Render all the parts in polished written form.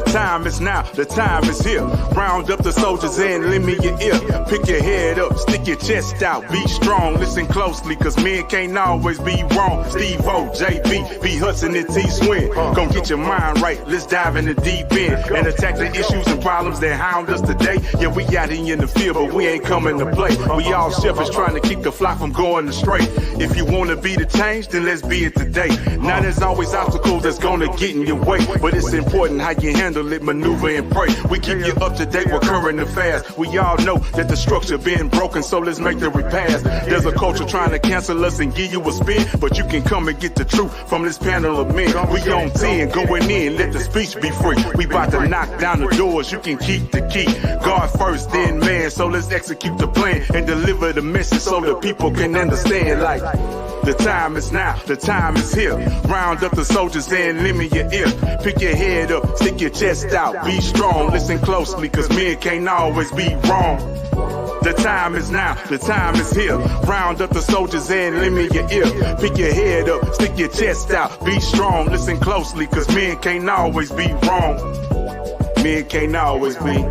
time is now, the time is here. Round up the soldiers and lend me your ear. Pick your head up, stick your chest out, be strong. Listen closely, cause men can't always be wrong. Steve-O, JB, B. Hudson, and T-Swin. Gon' get your mind right, let's dive in the deep end and attack the issues and problems that hound us today. Yeah, we out here in the field, but we ain't coming to play. We all shepherds trying to keep the flock from going astray. If you wanna be the change, then let's be it today. Now there's always obstacles that's gonna get in your way, but it's important how you handle it, maneuver and pray. We keep you up to date with current affairs. We all know that the structure been broken, so let's make the repairs. There's a culture trying to cancel us and give you a spin, but you can come and get the truth from this panel of men. We on 10, going in, let the speech be free. We about to knock down the doors, you can keep the key. God first, then man, so let's execute the plan and deliver the message so the people can understand. Like, the time is now, the time is here. Round up the soldiers and lend me your ear. Pick your head up, stick your chest out, be strong. Listen closely, cause men can't always be wrong. The time is now, the time is here. Round up the soldiers and lend me your ear. Pick your head up, stick your chest out, be strong. Listen closely, cause men can't always be wrong. Men can't always be.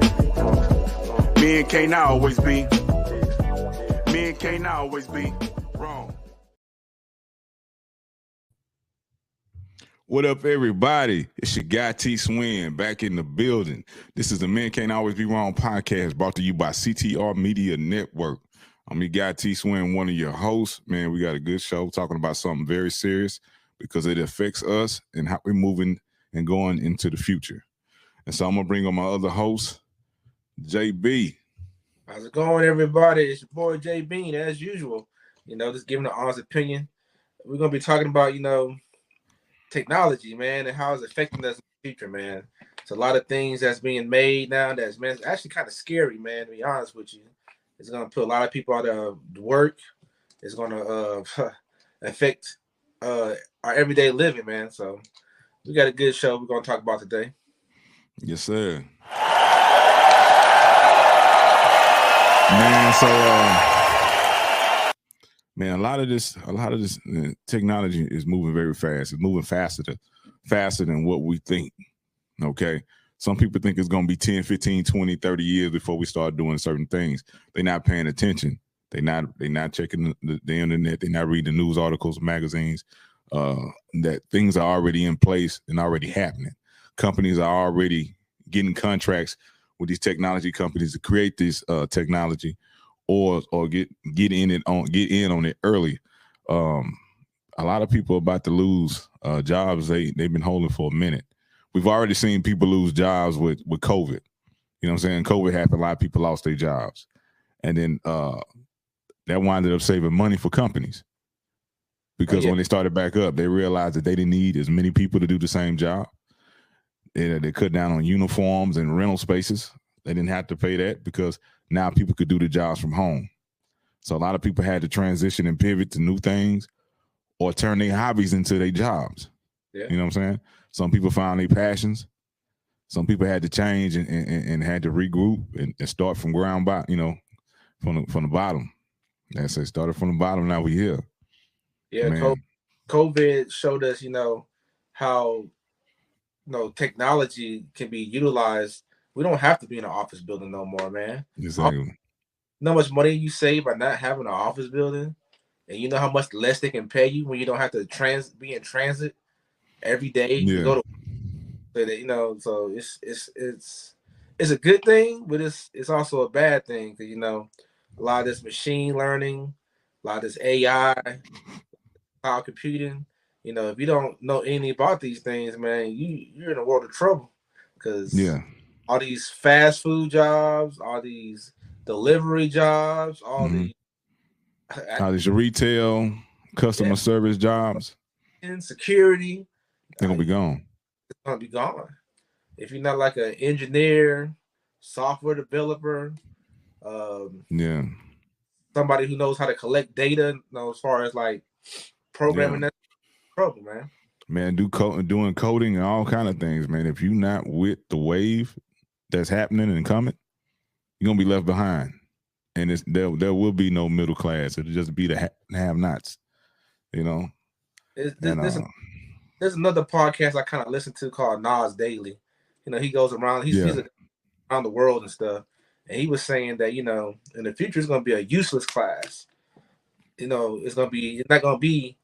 Men can't always be. Men can't always be wrong. What up, everybody? It's your guy T-Swin back in the building. This is the Men Can't Always Be Wrong podcast brought to you by CTR Media Network. I'm your guy T-Swin, one of your hosts. Man, we got a good show talking about something very serious because it affects us and how we're moving and going into the future. And so I'm going to bring on my other host, JB. How's it going, everybody? It's your boy JB, as usual. Just giving an honest opinion. We're going to be talking about, technology, man, and how it's affecting us in the future, man. It's a lot of things that's being made now that's, man, it's actually kind of scary, man, to be honest with you. It's going to put a lot of people out of work. It's going to affect our everyday living, man. So we got a good show we're going to talk about today. Yes, sir. Man, so man, a lot of this technology is moving very fast. It's moving faster than what we think. Okay. Some people think it's going to be 10, 15, 20, 30 years before we start doing certain things. They're not paying attention. They're not checking the internet. They're not reading news articles, magazines, that things are already in place and already happening. Companies are already getting contracts with these technology companies to create this technology or get in on it early. A lot of people are about to lose jobs they've been holding for a minute. We've already seen people lose jobs with COVID. You know what I'm saying? COVID happened, a lot of people lost their jobs. And then that winded up saving money for companies. Because when they started back up, they realized that they didn't need as many people to do the same job. They cut down on uniforms and rental spaces. They didn't have to pay that because now people could do the jobs from home. So a lot of people had to transition and pivot to new things or turn their hobbies into their jobs. Yeah. You know what I'm saying? Some people found their passions. Some people had to change and had to regroup and start from ground by, from the bottom. That's it. Started from the bottom. Now we here. Yeah, COVID showed us, how technology can be utilized. We don't have to be in an office building no more, man. Exactly. You know how much money you save by not having an office building, and you know how much less they can pay you when you don't have to be in transit every day. Yeah. To go to, so it's a good thing, but it's also a bad thing because a lot of this machine learning, a lot of this AI, cloud computing. If you don't know anything about these things, man, you're in a world of trouble because all these fast food jobs, all these delivery jobs, all these retail, customer service jobs, and security, they're gonna be gone. It's gonna be gone. If you're not like an engineer, software developer, somebody who knows how to collect data, as far as like programming, that's trouble, man. Man, doing coding and all kind of things, man. If you're not with the wave that's happening and coming, you're gonna be left behind. And there will be no middle class. It'll just be the have-nots, There's another podcast I kind of listen to called Nas Daily, he goes around. He's Yeah. around the world and stuff. And he was saying that in the future it's going to be a useless class. It's not going to be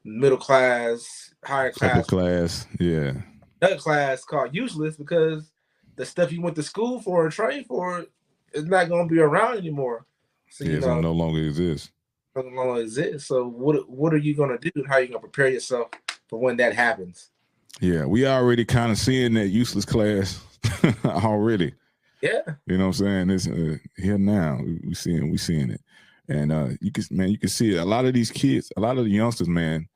middle class, higher Upper class, class. Yeah. another class called useless because the stuff you went to school for and trained for is not going to be around anymore. So Yeah, it's gonna no longer exist. no longer exists. So what are you going to do? How are you going to prepare yourself for when that happens? Yeah, we already kind of seeing that useless class already. Yeah. You know what I'm saying? It's here now. We seeing it. And you can see it. A lot of these kids, a lot of the youngsters, man,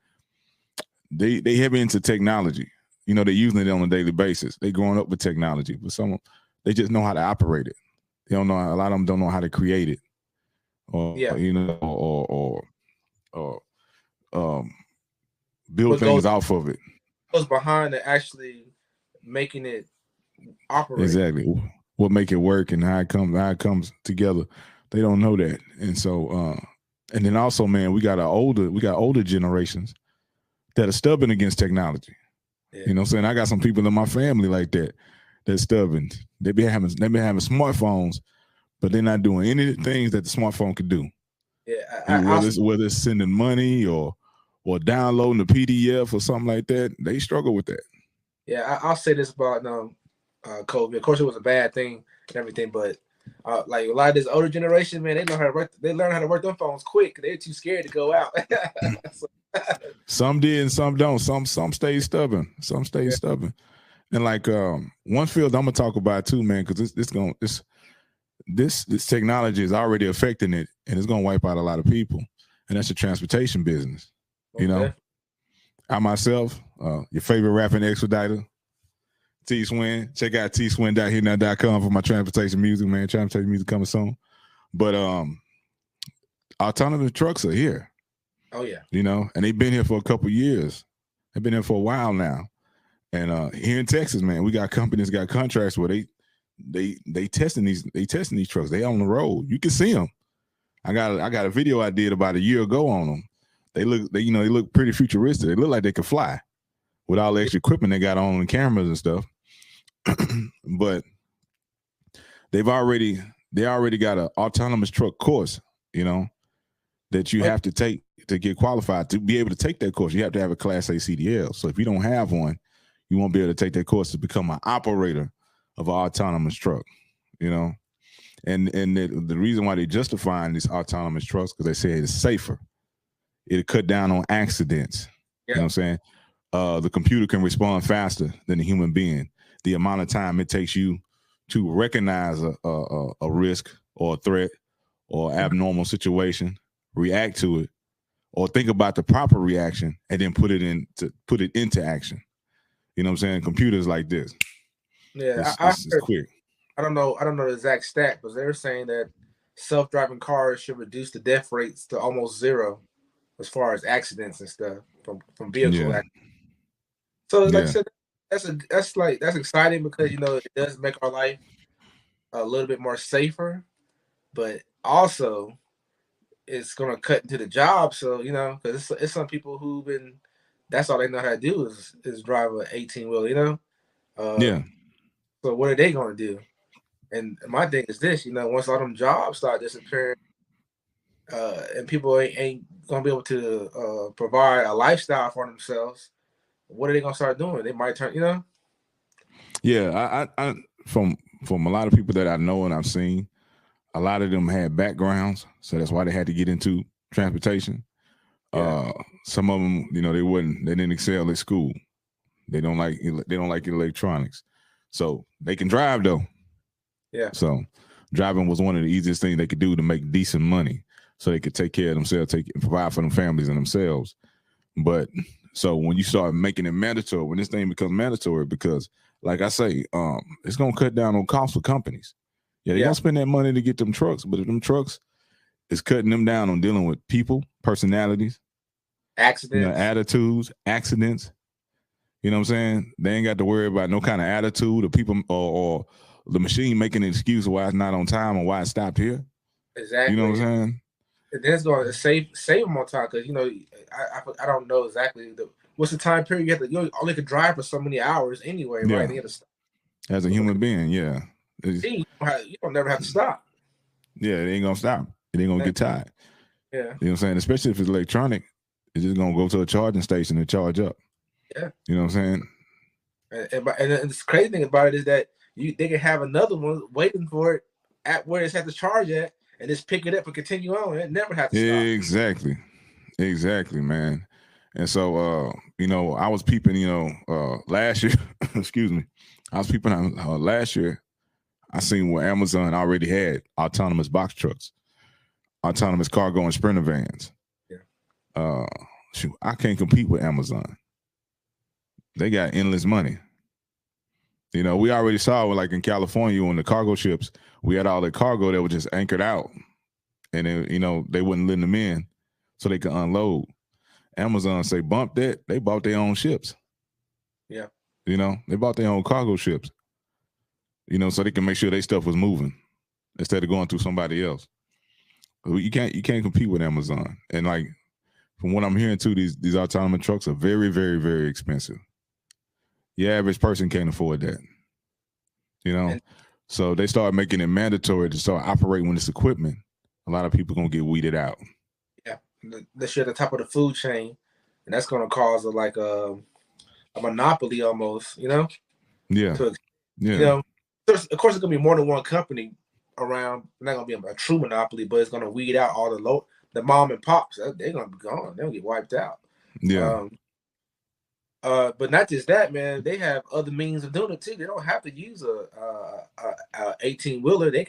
they heavy into technology. They're using it on a daily basis. They growing up with technology, but some they just know how to operate it. They don't know. A lot of them don't know how to create it, or build What things goes off of it. behind it actually making it operate. Exactly. What make it work and how it comes together. They don't know that. And so and then also, man, we got older generations that are stubborn against technology. Yeah. You know what I'm saying? I got some people in my family like that that's stubborn. They be having smartphones, but they're not doing any of the things that the smartphone could do. Yeah. Whether it's sending money or downloading a PDF or something like that, they struggle with that. Yeah, I'll say this about COVID. Of course, it was a bad thing and everything, but like a lot of this older generation, man, they learn how to work their phones quick. They're too scared to go out. Some did and some don't. Some stay stubborn. Some stay stubborn. And like one field I'm gonna talk about too, man, because this technology is already affecting it, and it's gonna wipe out a lot of people. And that's the transportation business. Okay. I myself, your favorite rapping expediter, T Swin. Check out tswin.hitnow.com for my transportation music, man. Transportation music coming soon. But autonomous trucks are here. Oh yeah. And they've been here for a couple years. They've been here for a while now. And here in Texas, man, we got companies got contracts where they testing these trucks. They on the road. You can see them. I got a video I did about a year ago on them. They look pretty futuristic. They look like they could fly with all the extra equipment they got on the cameras and stuff. But they already got an autonomous truck course, that you have to take to get qualified. To be able to take that course, you have to have a Class A CDL. So if you don't have one, you won't be able to take that course to become an operator of an autonomous truck, And the reason why they're justifying these autonomous trucks because they say it's safer. It'll cut down on accidents. Yeah. You know what I'm saying? The computer can respond faster than a human being. The amount of time it takes you to recognize a risk or a threat or abnormal situation, react to it, or think about the proper reaction and then put it into action. You know what I'm saying? Computers like this. Yeah, it's quick. I don't know the exact stat, but they're saying that self-driving cars should reduce the death rates to almost zero as far as accidents and stuff from vehicle accidents. So like I said, that's exciting because it does make our life a little bit more safer, but also it's gonna cut into the job. So because it's some people who've been that's all they know how to do is drive an 18-wheel. So what are they gonna do? And my thing is this, once all them jobs start disappearing, and people ain't gonna be able to provide a lifestyle for themselves, what are they gonna start doing? They might turn, Yeah, I from a lot of people that I know and I've seen, a lot of them had backgrounds, so that's why they had to get into transportation. Yeah. Some of them, they didn't excel at school. They don't like electronics, so they can drive though. Yeah. So driving was one of the easiest things they could do to make decent money, so they could take care of themselves, provide for them families and themselves. But so when you start making it mandatory, when this thing becomes mandatory, because like I say, it's gonna cut down on costs for companies. Yeah, they're gonna spend that money to get them trucks, but if them trucks is cutting them down on dealing with people, personalities, accidents, attitudes, accidents. You know what I'm saying? They ain't got to worry about no kind of attitude or people or the machine making an excuse why it's not on time or why it stopped here. Exactly. You know what I'm saying? And then it's going to save them on time because I don't know exactly what's the time period you only could drive for so many hours anyway, right? As a human being, yeah. You don't never have to stop. Yeah, it ain't gonna stop. It ain't gonna get tired. Yeah. You know what I'm saying? Especially if it's electronic, it's just gonna go to a charging station and charge up. Yeah. You know what I'm saying? And the crazy thing about it is that they can have another one waiting for it at where it's had to charge at and just pick it up and continue on. It never have to stop. Exactly, man. And so I was peeping, last year, excuse me. I was peeping last year. I seen where Amazon already had autonomous box trucks, autonomous cargo and sprinter vans. Yeah. Shoot, I can't compete with Amazon. They got endless money. We already saw like in California on the cargo ships, we had all the cargo that was just anchored out, and they wouldn't let them in so they could unload. Amazon say bump that. They bought their own ships. Yeah. They bought their own cargo ships. So they can make sure their stuff was moving instead of going through somebody else. You can't compete with Amazon. And like from what I'm hearing too, these autonomous trucks are very, very, very expensive. The average person can't afford that. So they start making it mandatory to start operating with this equipment. A lot of people gonna get weeded out. Yeah, they're at the top of the food chain, and that's gonna cause a monopoly almost. Yeah. Yeah. Of course, it's gonna be more than one company around. Not gonna be a true monopoly, but it's gonna weed out all the mom and pops. They're gonna be gone. They'll get wiped out. Yeah. But not just that, man. They have other means of doing it too. They don't have to use a 18-wheeler. They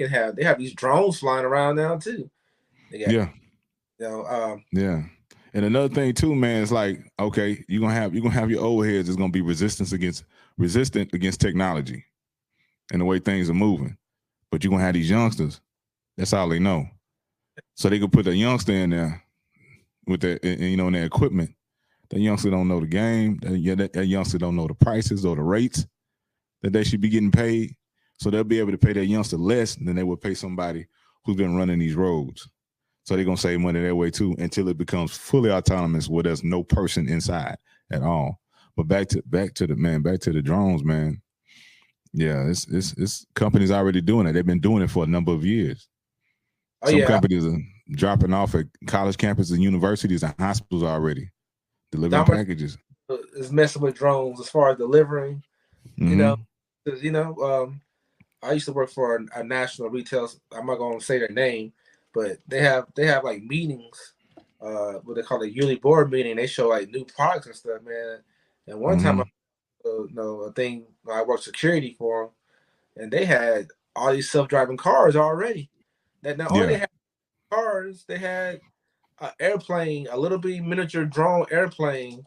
have these drones flying around now too. Yeah. Yeah. And another thing too, man, is like, okay, you're gonna have your old heads is gonna be resistant against technology and the way things are moving. But you're gonna have these youngsters. That's all they know. So they could put a youngster in there with their in their equipment. That youngster don't know the game. That youngster don't know the prices or the rates that they should be getting paid. So they'll be able to pay that youngster less than they would pay somebody who's been running these roads. So they're gonna save money that way too until it becomes fully autonomous where there's no person inside at all. But back to the drones, man. Yeah, it's companies already doing it. They've been doing it for a number of years. Some companies are dropping off at college campuses and universities and hospitals already. Delivering packages. Is messing with drones as far as delivering. Mm-hmm. I used to work for a national retail. I'm not going to say their name, but they have like meetings. What they call a yearly board meeting. They show like new products and stuff, man. And one time, I worked security for them, and they had all these self-driving cars already. That not only they had cars, they had an airplane, a little bitty miniature drone airplane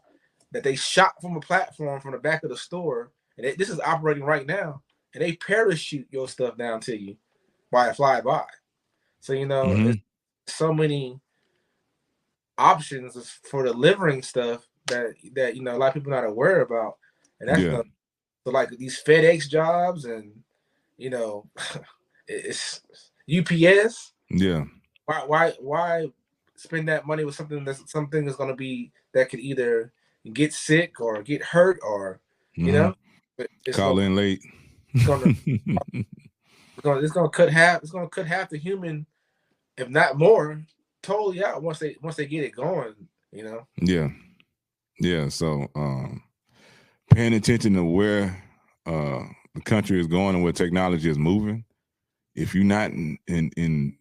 that they shot from a platform from the back of the store, and this is operating right now. And they parachute your stuff down to you while it fly by. So there's so many options for delivering stuff that a lot of people not aware about, and that's so like these FedEx jobs and it's UPS. Yeah. Why spend that money with something that's going to be that could either get sick or get hurt or call in late. It's gonna cut half the human, if not more, totally out once they get it going. Yeah. So paying attention to where the country is going and where technology is moving. If you're not in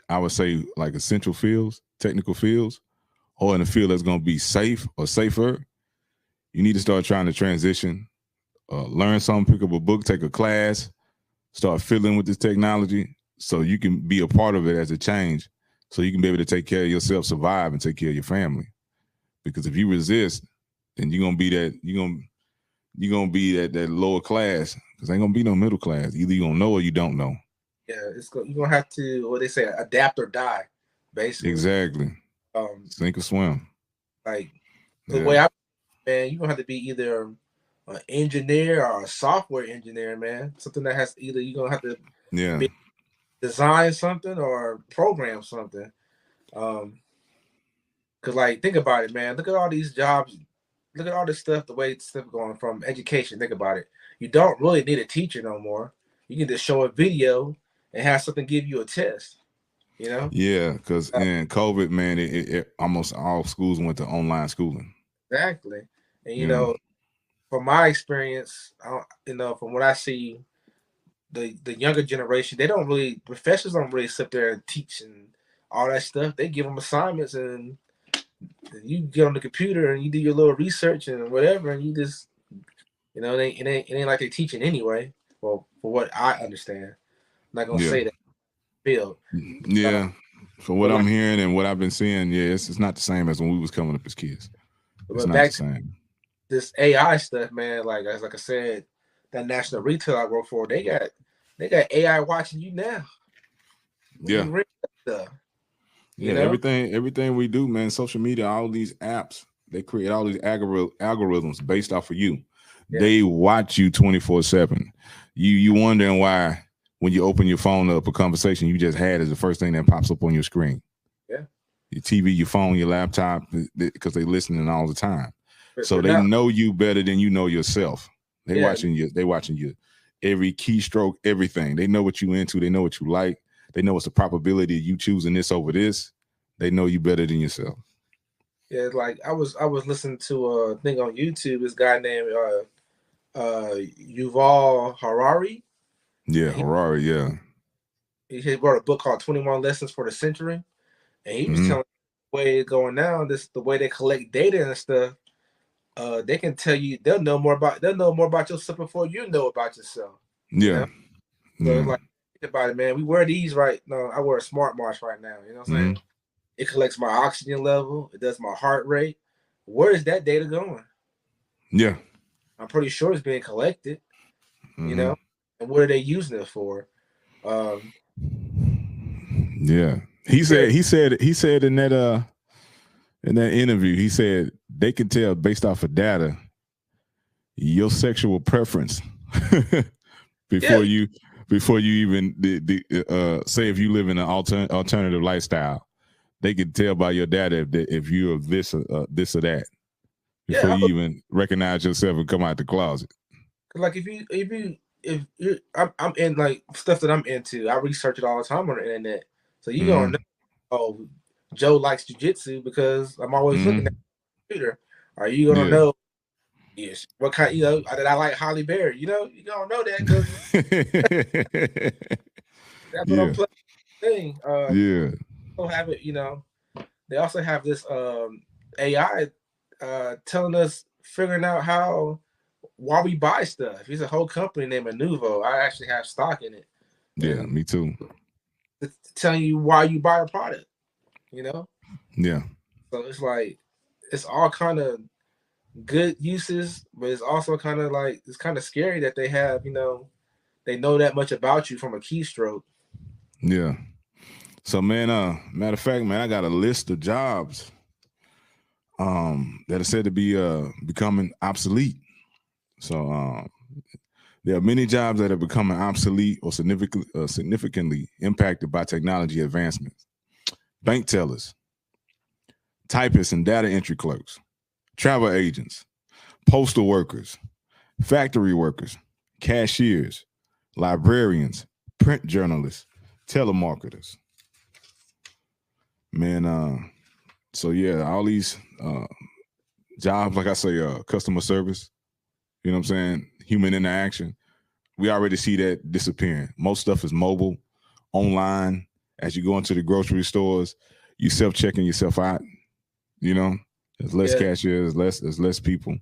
I would say like essential fields, technical fields, or in a field that's going to be safe or safer, you need to start trying to transition, learn something, pick up a book, take a class, start fiddling with this technology so you can be a part of it as a change, so you can be able to take care of yourself, survive, and take care of your family. Because if you resist, then you're gonna be that lower class, because ain't gonna be no middle class. Either you're gonna know or you don't know. Yeah, you're gonna have to, what they say, adapt or die, basically. Exactly. Sink or swim. Like the way man, you're gonna have to be either an engineer or a software engineer, man. Something that has either you're gonna have to design something or program something. Cause like think about it, man. Look at all these jobs. Look at all this stuff. The way stuff going from education. Think about it. you don't really need a teacher no more. You can just show a video and have something give you a test. You know? Yeah, because in COVID, man, it almost all schools went to online schooling. Exactly. And you You know, know, from my experience, from what I see, the younger generation, they don't really professors don't really sit there and teach and all that stuff. They give them assignments and you get on the computer and you do your little research and whatever, and you just it ain't like they're teaching anyway. Well, for what I understand, I'm not gonna yeah, say that field, yeah. For what but I'm like, hearing and what I've been seeing, yeah, it's not the same as when we was coming up as kids. It's but not the back to same. this AI stuff, man. Like I said, that national retail I work for, they got AI watching you now when Yeah, you read that stuff. yeah. You know, Everything we do, man. Social media, all these apps, they create all these algorithms based off of you. yeah, They watch you 24/7. You wondering why when you open your phone up, a conversation you just had is the first thing that pops up on your screen. yeah. Your TV, your phone, your laptop, because they listening all the time. So But they now, know you better than you know yourself. They yeah, watching you. They watching you. Every keystroke, everything. They know what you into. They know what you like. They know what's the probability of you choosing this over this. They know you better than yourself. yeah. Like I was listening to a thing on YouTube. This guy named Yuval Harari. Yeah, And Harari. Yeah. he wrote a book called 21 Lessons for the Century, and he was Mm-hmm. telling the way it's going now. The way they collect data and stuff. They can tell you they'll know more about yourself before you know about yourself. You Yeah. know, so it's Yeah. like think about it, man. We wear these right now. I wear a smart watch right now. You know what I'm Mm-hmm. saying? It collects my oxygen level. It does my heart rate. Where is that data going? Yeah. I'm pretty sure it's being collected. You Mm-hmm. know, and what are they using it for? Um, Yeah. He yeah, said in that interview, he said they can tell based off of data your sexual preference yeah, before you even say if you live in an alternative lifestyle. They can tell by your data if you're this or that before yeah. you even recognize yourself and come out the closet. Like I'm in like stuff that I'm into. I research it all the time on the internet. So you gonna Mm-hmm. know, oh, Joe likes jujitsu because I'm always looking at Mm-hmm. the computer. Are you gonna Yeah. know? Yes. What kind? That I like Holly Berry. You gonna know that because that's what I'm Yeah. playing. Yeah. Don't have it. They also have this AI telling us figuring out why we buy stuff. He's a whole company named Anuvo. I actually have stock in it, Yeah. and Me too. it's telling you why you buy a product. You know, Yeah. so it's like it's all kind of good uses, but it's also kind of like it's kind of scary that they have. They know that much about you from a keystroke. Yeah. So man, matter of fact, man, I got a list of jobs that are said to be becoming obsolete. So there are many jobs that are becoming obsolete or significantly impacted by technology advancements. Bank tellers, typists and data entry clerks, travel agents, postal workers, factory workers, cashiers, librarians, print journalists, telemarketers. Man, so yeah, all these jobs, like I say, customer service, you know what I'm saying, human interaction, we already see that disappearing. Most stuff is mobile, online. As you go into the grocery stores, you self-checking yourself out, you know, there's less Yeah, cashiers, there's less people.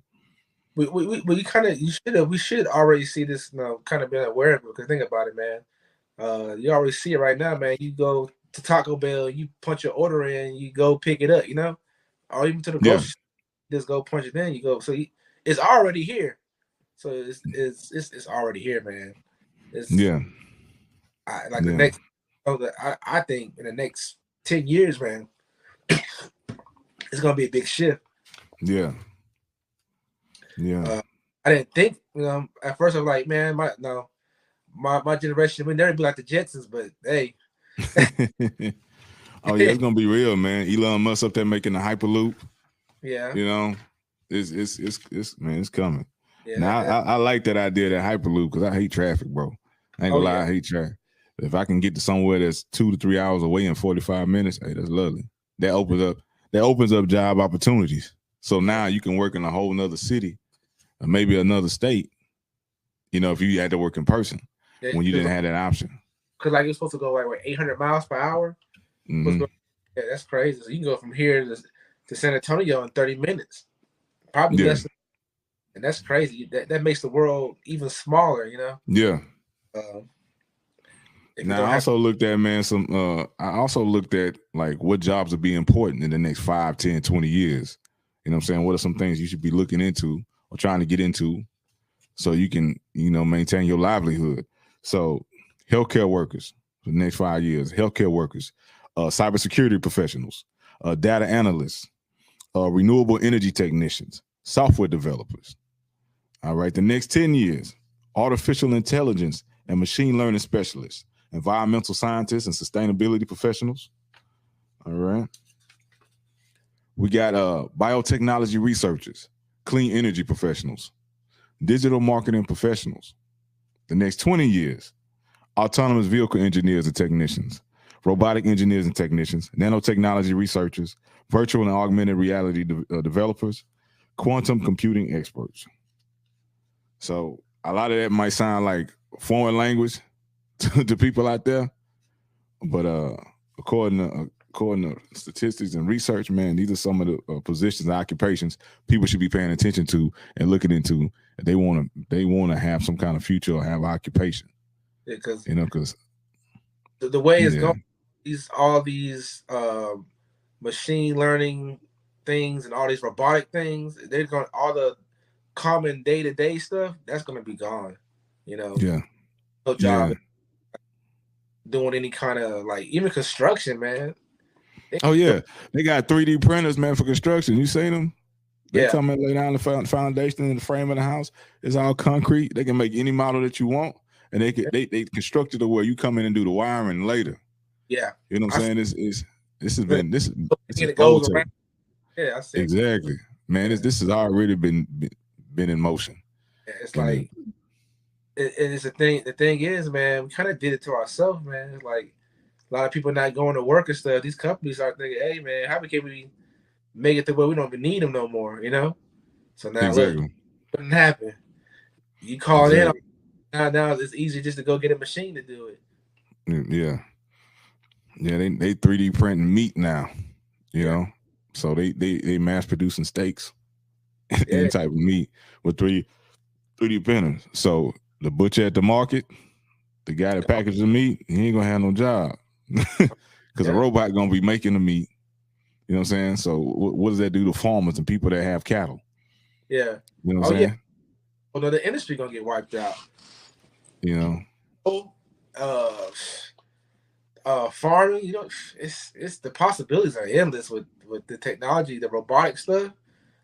we kind of we should already see this. Kind of been aware of it because think about it, man. You already see it right now, man. You go to Taco Bell, you punch your order in, you go pick it up, or even to the Yeah, grocery store, just go punch it in. You go, so it's already here. So it's already here, man. It's yeah, like the yeah, next. I think in the next 10 years, man, it's gonna be a big shift. yeah, yeah. I didn't think, at first I was like, man, my generation would never be like the Jetsons, but hey, Oh yeah, it's gonna be real, man. Elon Musk up there making the hyperloop. yeah, You know, it's man, it's coming. Yeah, Now I like that idea, that Hyperloop, because I hate traffic, bro. I ain't gonna lie, I hate traffic. If I can get to somewhere that's 2 to 3 hours away in 45 minutes, hey, that's lovely. That opens up job opportunities. So now you can work in a whole nother city, or maybe another state. You know, if you had to work in person when you didn't have that option. Because like you're supposed to go like what, 800 miles per hour. Mm-hmm. Yeah, that's crazy. So you can go from here to San Antonio in 30 minutes, probably less. And that's crazy. That makes the world even smaller, you know. Yeah. Now I also looked at, man, I also looked at like what jobs will be important in the next 5, 10, 20 years. You know what I'm saying? What are some things you should be looking into or trying to get into so you can, you know, maintain your livelihood? So healthcare workers for the next 5 years, healthcare workers, cybersecurity professionals, data analysts, renewable energy technicians, software developers. All right. The next 10 years, artificial intelligence and machine learning specialists, environmental scientists and sustainability professionals. All right. We got biotechnology researchers, clean energy professionals, digital marketing professionals. The next 20 years, autonomous vehicle engineers and technicians, robotic engineers and technicians, nanotechnology researchers, virtual and augmented reality developers, quantum computing experts. So a lot of that might sound like foreign language to people out there, but according to statistics and research, man, these are some of the positions and occupations people should be paying attention to and looking into. They want to have some kind of future or have occupation. Because because the way it's going, all these machine learning things and all these robotic things, they're going, all the common day-to-day stuff that's going to be gone. You know, no job doing any kind of like even construction, man. They got 3D printers, man, for construction. You seen them? They come and lay down the foundation and the frame of the house. It's all concrete. They can make any model that you want, and they construct it to where you come in and do the wiring later. Yeah, you know what I'm saying. This it goes around. Yeah, I see. Exactly, man. This has already been in motion. Yeah, it's like, it's the thing. The thing is, man, we kind of did it to ourselves, man. It's like a lot of people not going to work and stuff. These companies are thinking, hey, man, how can we make it to where we don't even need them no more, you know? So now look, it couldn't happen. You call in, now it's easy just to go get a machine to do it. Yeah. They 3D printing meat now, you know? So they mass producing steaks, any type of meat with 3D printers. So the butcher at the market, the guy that packages the meat, he ain't gonna have no job because a robot gonna be making the meat. You know what I'm saying? So what does that do to farmers and people that have cattle? Yeah. You know what I'm saying? Yeah. Well, no, the industry gonna get wiped out. You know. Farming, you know, it's the possibilities are endless with the technology, the robotic stuff.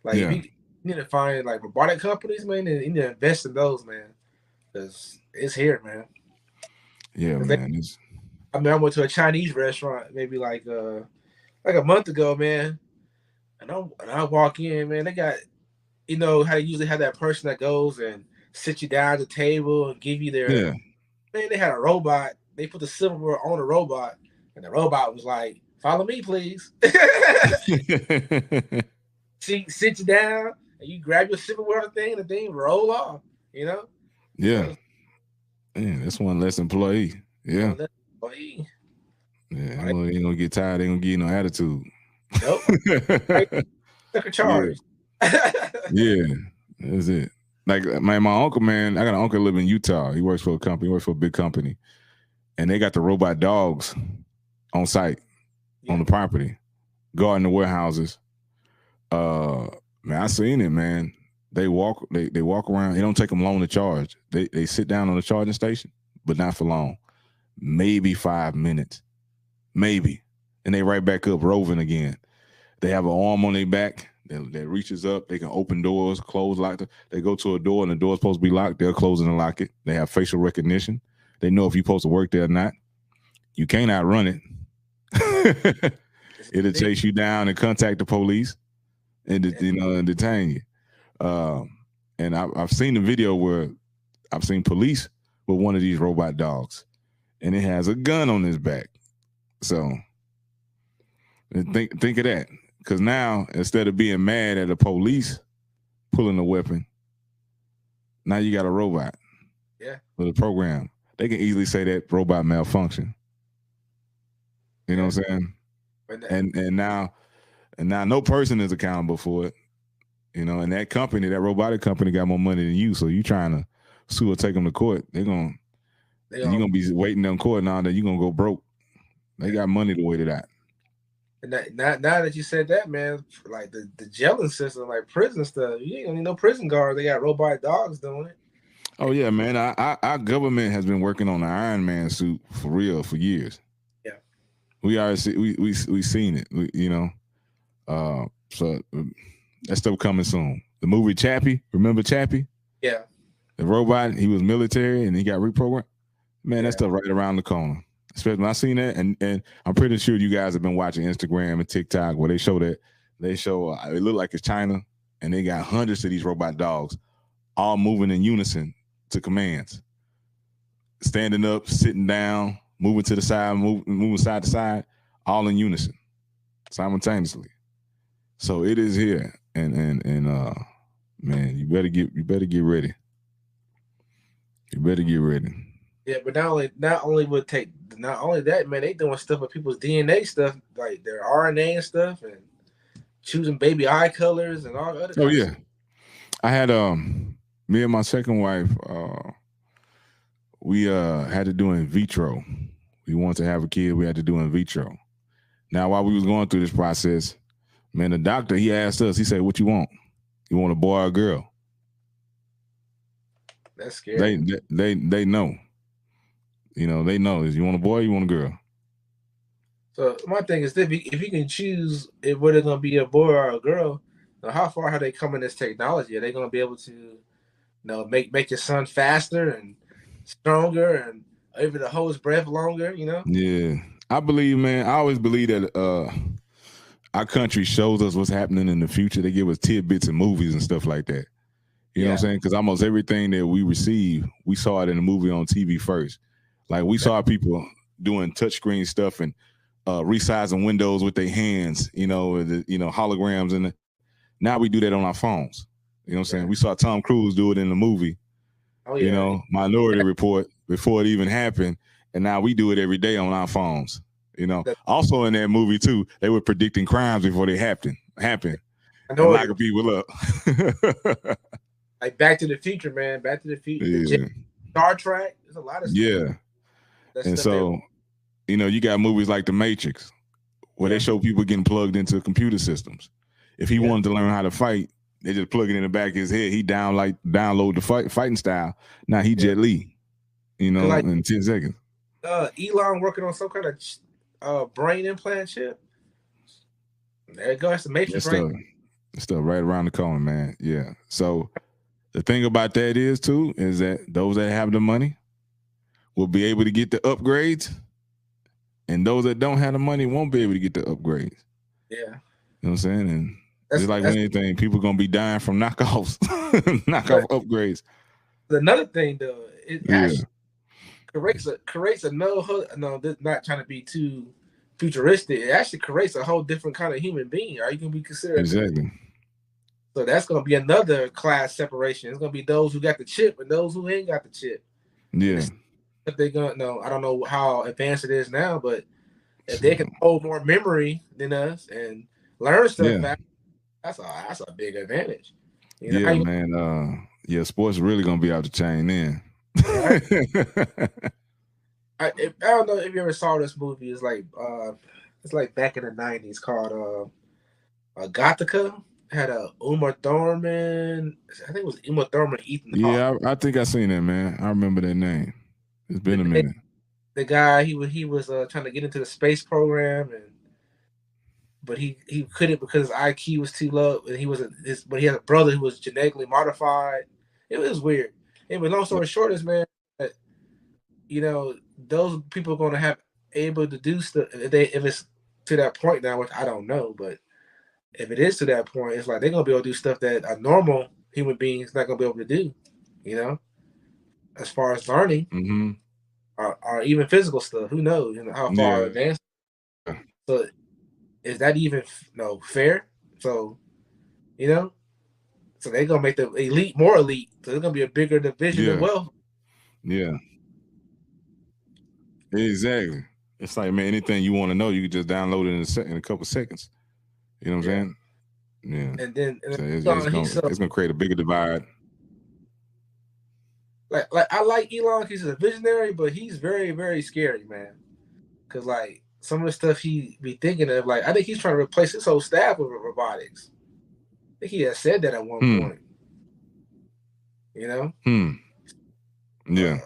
Like you need to find like robotic companies, man, and you need to invest in those, man, because it's here, man. Yeah, man. I mean, I went to a Chinese restaurant maybe like a month ago, man, and I walk in, man, they got, you know how they usually have that person that goes and sit you down at the table and give you their man. They had a robot. They put the silverware on the robot, and the robot was like, "Follow me, please." Sit you down, and you grab your silverware thing, and the thing roll off. You know. Yeah. So, man, that's one less employee. Yeah. Yeah, well, ain't gonna get tired. Ain't gonna give you no attitude. Nope. Took a charge. Yeah, that's it. Like my uncle, man, I got an uncle live in Utah. He works for a company. He works for a big company, and they got the robot dogs on site on the property, guarding the warehouses. Man, I seen it, man. They walk around. It don't take them long to charge. They sit down on the charging station, but not for long. Maybe 5 minutes. Maybe. And they right back up roving again. They have an arm on their back that reaches up. They can open doors, close, lock. They go to a door and the door's supposed to be locked. They'll close it and lock it. They have facial recognition. They know if you're supposed to work there or not. You can't outrun it. It'll chase you down and contact the police and detain you. and I've seen the video where I've seen police with one of these robot dogs, and it has a gun on his back. So think of that, because now instead of being mad at the police pulling a weapon, now you got a robot. Yeah. With a program, they can easily say that robot malfunction. You know what I'm saying? And now no person is accountable for it. You know, and that company, that robotic company, got more money than you. So you trying to sue or take them to court? You're gonna be waiting on court now that you're gonna go broke. They got money to wait it out. And now that you said that, man, like the jailing system, like prison stuff, you ain't gonna need no prison guards. They got robot dogs doing it. Oh yeah, man. Our government has been working on the Iron Man suit for real for years. Yeah, we already we seen it. So that stuff coming soon. The movie Chappie, remember Chappie? Yeah. The robot, he was military and he got reprogrammed. Man, that stuff right around the corner. Especially when I seen that, and I'm pretty sure you guys have been watching Instagram and TikTok where they show it look like it's China, and they got hundreds of these robot dogs all moving in unison to commands. Standing up, sitting down, moving to the side, moving side to side, all in unison, simultaneously. So it is here. And man, you better get ready. You better get ready. Yeah, but not only that, man, they doing stuff with people's DNA stuff, like their RNA and stuff, and choosing baby eye colors and all other. Oh yeah, I had me and my second wife, we had to do in vitro. We wanted to have a kid, we had to do in vitro. Now, while we was going through this process, man, the doctor, he asked us, he said, "What you want? You want a boy or a girl?" That's scary. They know. You know, they know. Is you want a boy or you want a girl? So my thing is, if you can choose whether it's going to be a boy or a girl, how far have they come in this technology? Are they going to be able to, make your son faster and stronger and able to hold his breath longer? Yeah, I believe, man. I always believe that our country shows us what's happening in the future. They give us tidbits and movies and stuff like that. You know what I'm saying? Because almost everything that we receive, we saw it in a movie on TV first. Like we saw people doing touchscreen stuff and resizing windows with their hands, holograms, and now we do that on our phones. You know what I'm saying? We saw Tom Cruise do it in the movie. Oh yeah. Minority Report before it even happened, and now we do it every day on our phones. Also in that movie too, they were predicting crimes before they happen. I know, locking people up. Like Back to the Future, man. Back to the Future. Yeah. Star Trek. There's a lot of stuff. Yeah. And so, you got movies like The Matrix, where they show people getting plugged into computer systems. If he wanted to learn how to fight, they just plug it in the back of his head. He download the fighting style. Now he Jet Li, in 10 seconds. Elon working on some kind of brain implant chip. There you go. That's The Matrix, right? Stuff right around the corner, man. Yeah. So the thing about that is that those that have the money will be able to get the upgrades, and those that don't have the money won't be able to get the upgrades. Yeah. You know what I'm saying? And just like anything, people going to be dying from knockoffs, upgrades. Another thing, though, it actually creates not trying to be too futuristic. It actually creates a whole different kind of human being. Are you going to be considered? Exactly. So that's going to be another class separation. It's going to be those who got the chip and those who ain't got the chip. Yeah. If they're going to I don't know how advanced it is now, but if they can hold more memory than us and learn stuff fast, that's a big advantage. Man. Sports really going to be out the chain then. I don't know if you ever saw this movie. It's like back in the 90s called Gothica. It had Uma Thurman. I think it was Uma Thurman, Ethan Hawke. Yeah, I think I seen that, man. I remember that name. It's been a minute. The guy, he was trying to get into the space program, but he couldn't because his IQ was too low, and but he had a brother who was genetically modified. It was weird. Anyway, long story short is, man, those people are going to have able to do stuff if it's to that point now, which I don't know, but if it is to that point, it's like they're going to be able to do stuff that a normal human beings not gonna be able to do. You know, as far as learning Mm-hmm. or even physical stuff. Who knows? You know how far Yeah. advanced. So is that even fair? So you know, so they're gonna make the elite more elite. So there's gonna be a bigger division of Yeah. wealth. Yeah. Exactly. It's like, man, anything you want to know, you can just download it in a couple seconds. You know what I'm saying? Yeah. And then So he's so it's gonna create a bigger divide. like I like Elon. He's a visionary, but he's very very scary, man. Cause like some of the stuff he be thinking of, like I think he's trying to replace his whole staff with robotics. I think he has said that at one point. You know? Yeah.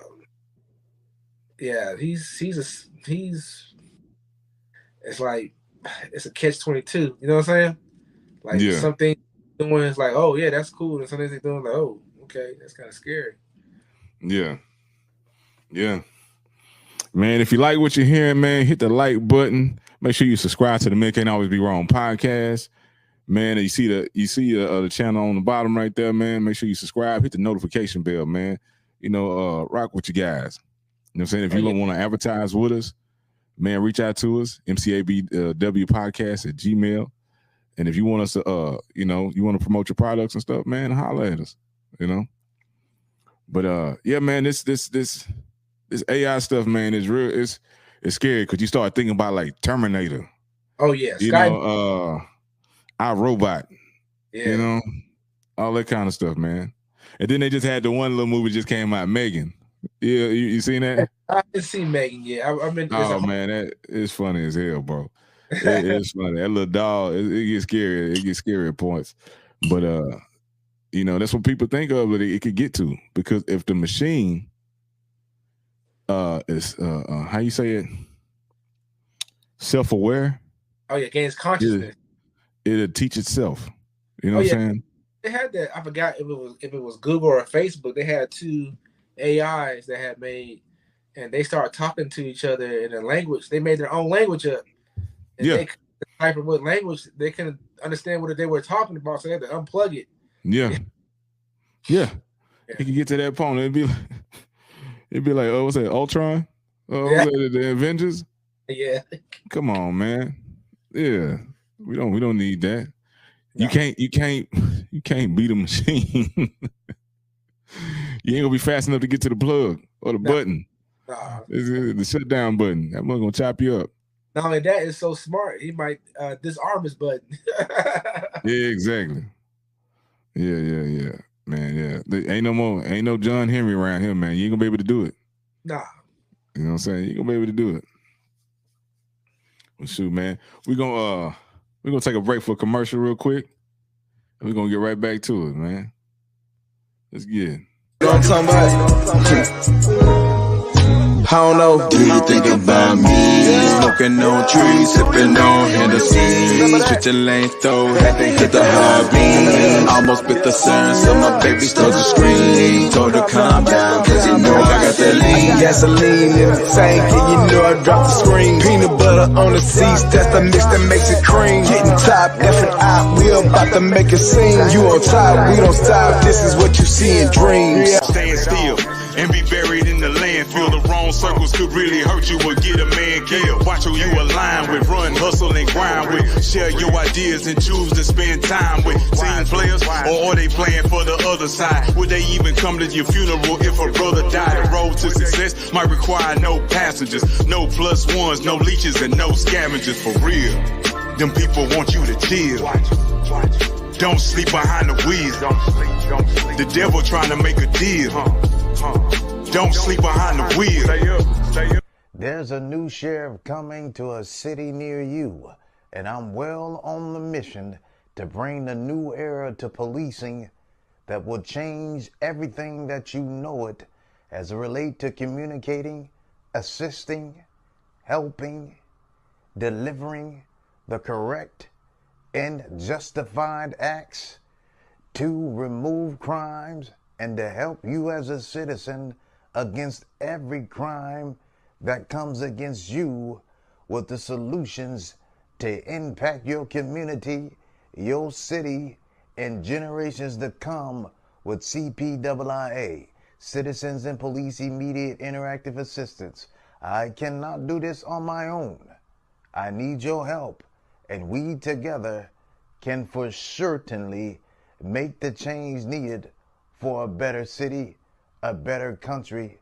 Yeah, he's it's like it's a catch-22. You know what I'm saying? Like Yeah. something doing is like, oh yeah, that's cool, and something they're doing like, oh, okay, that's kind of scary. Yeah. Yeah. Man, if you like what you're hearing, man, hit the like button. Make sure you subscribe to the Men Can't Always Be Wrong podcast. Man, you see the channel on the bottom right there, man. Make sure you subscribe, hit the notification bell, man. You know, rock with you guys. You know what I'm saying? If you don't want to advertise with us, man, reach out to us, mcabwpodcast@gmail.com. And if you want us to, you want to promote your products and stuff, man, holler at us, you know. But yeah, man, this AI stuff, man, is real. It's scary because you start thinking about like Terminator. Oh yeah, you know, iRobot. Yeah, you know, all that kind of stuff, man. And then they just had the one little movie just came out, Megan. Yeah, you seen that? I didn't see Megan yet. I mean, oh man, that is funny as hell, bro. It's funny. That little dog, it gets scary. It gets scary at points. But you know, that's what people think of that it could get to. Because if the machine is how you say it, self-aware. Oh yeah, gains consciousness. It'll teach itself. You know what I'm saying? They had that. I forgot if it was Google or Facebook. They had two AIs that had made, and they started talking to each other in a language. They made their own language up. And they could decipher what language they couldn't understand what they were talking about, so they had to unplug it. Yeah. You can get to that point. It'd be like, oh, what's that, Ultron? Oh, what's that, the Avengers? Yeah. Come on, man. Yeah. We don't need that. No. You can't beat a machine. You ain't gonna be fast enough to get to the plug or the button. It's the shutdown button. That one's gonna chop you up. Not only that, it's so smart. He might disarm his button. Yeah, exactly. Yeah. Man, yeah. There ain't no John Henry around here, man. You ain't gonna be able to do it. Nah. You know what I'm saying? You ain't gonna be able to do it. Well, shoot, man. We're gonna take a break for a commercial real quick. And we're gonna get right back to it, man. Let's get it. You know what I'm talking about? I don't know. Do you think about me? Smoking on trees, sipping on Hennessy. Switching lanes, though, had to hit the hobby. Almost bit the sun, so my baby started to scream. Told her calm down, cause you know I got that lean. Gasoline in the tank, and you know I dropped the screen. Peanut butter on the seats, that's the mix that makes it cream. Getting top, F&I, we about to make it sing. You on top, we don't stop, this is what you see in dreams. Stand still and be buried in the landfill. The wrong circles could really hurt you or get a man killed. Watch who you align with, run, hustle, and grind with. Share your ideas and choose to spend time with team players, or are they playing for the other side? Would they even come to your funeral if a brother died? The road to success might require no passengers, no plus ones, no leeches, and no scavengers. For real, them people want you to chill. Don't sleep behind the wheel. The devil trying to make a deal. Don't sleep behind the wheel. There's a new sheriff coming to a city near you, and I'm well on the mission to bring the new era to policing that will change everything that you know it as it relates to communicating, assisting, helping, delivering the correct and justified acts to remove crimes and to help you as a citizen against every crime that comes against you with the solutions to impact your community, your city, and generations to come with CPIIA, Citizens and Police Immediate Interactive Assistance. I cannot do this on my own. I need your help, and we together can for certainly make the change needed for a better city, a better country,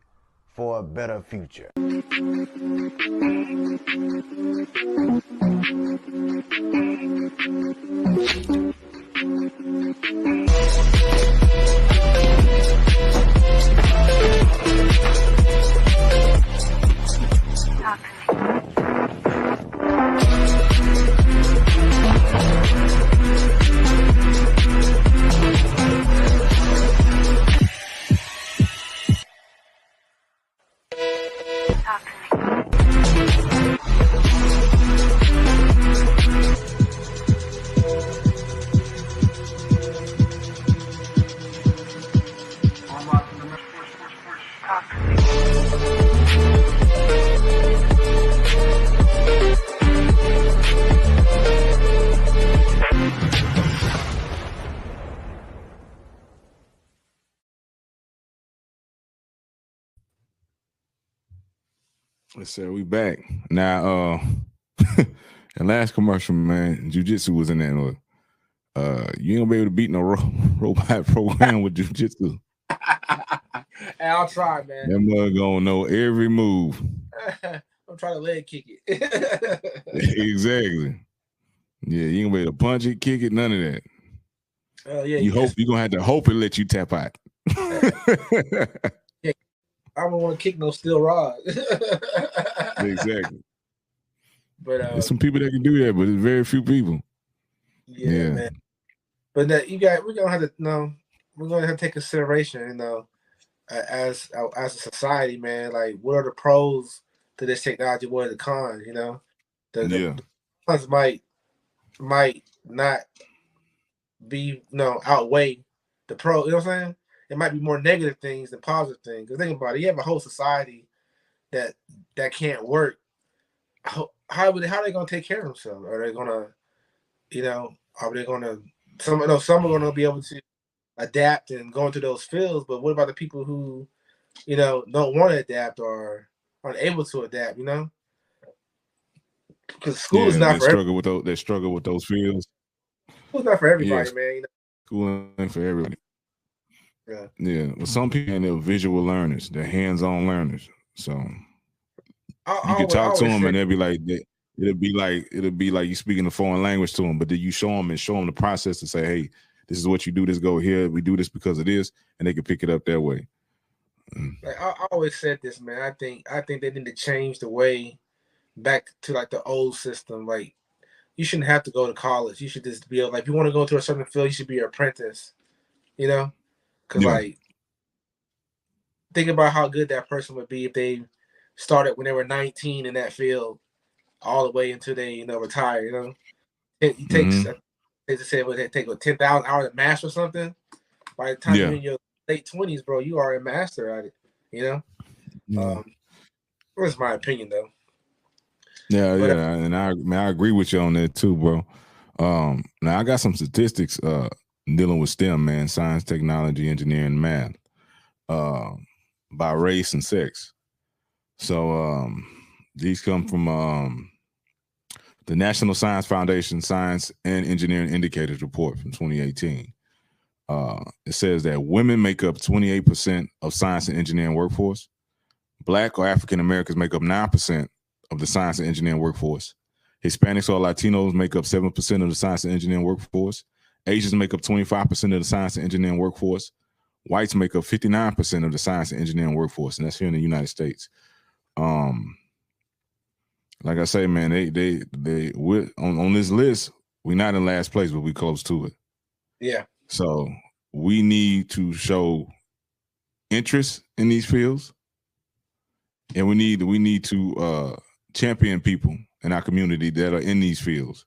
for a better future. Let's say we back now. The last commercial, man, jiu-jitsu was in there. You ain't gonna be able to beat no robot program with jiu-jitsu. Hey, I'll try, man. That mug gonna know every move. I'm trying to leg kick it. Exactly. Yeah, you ain't gonna be able to punch it, kick it, none of that. Yeah, you're gonna have to hope it let you tap out. Yeah, I don't want to kick no steel rod. Exactly. But there's some people that can do that, but there's very few people. Yeah, man. But we're gonna have to take consideration, as a society, man. Like, what are the pros to this technology? What are the cons? The cons might not be outweigh the pro. You know what I'm saying? It might be more negative things than positive things. Because think about it, you have a whole society that can't work. How are they gonna take care of themselves? Are they gonna, are they gonna? Some are gonna be able to adapt and go into those fields. But what about the people who, don't want to adapt or aren't able to adapt? Because school is not for everybody. They struggle with those fields. School's not for everybody, man. School ain't for everybody. Yeah. Yeah. Well, some people they're visual learners. They're hands-on learners. So you can talk to them, and they'll be like, it'll be like you speaking a foreign language to them. But then you show them the process to say, hey, this is what you do. This go here. We do this because of this, and they can pick it up that way. Like I always said this, man. I think they need to change the way back to like the old system. Like, you shouldn't have to go to college. You should just be able, like, if you want to go to a certain field, you should be an apprentice. Because like, think about how good that person would be if they started when they were 19 in that field, all the way until they retire. It takes they just say it take 10,000 hours to master something. By the time you're in your late 20s, bro, you are a master at it. That's my opinion, though. And I agree with you on that too, bro. Now I got some statistics dealing with STEM, man, science, technology, engineering, math, by race and sex. So these come from the National Science Foundation Science and Engineering Indicators Report from 2018. It says that women make up 28% of science and engineering workforce. Black or African Americans make up 9% of the science and engineering workforce. Hispanics or Latinos make up 7% of the science and engineering workforce. Asians make up 25% of the science and engineering workforce. Whites make up 59% of the science and engineering workforce, and that's here in the United States. Like I say, man, we're on this list. We're not in last place, but we're close to it. Yeah. So we need to show interest in these fields, and we need to champion people in our community that are in these fields,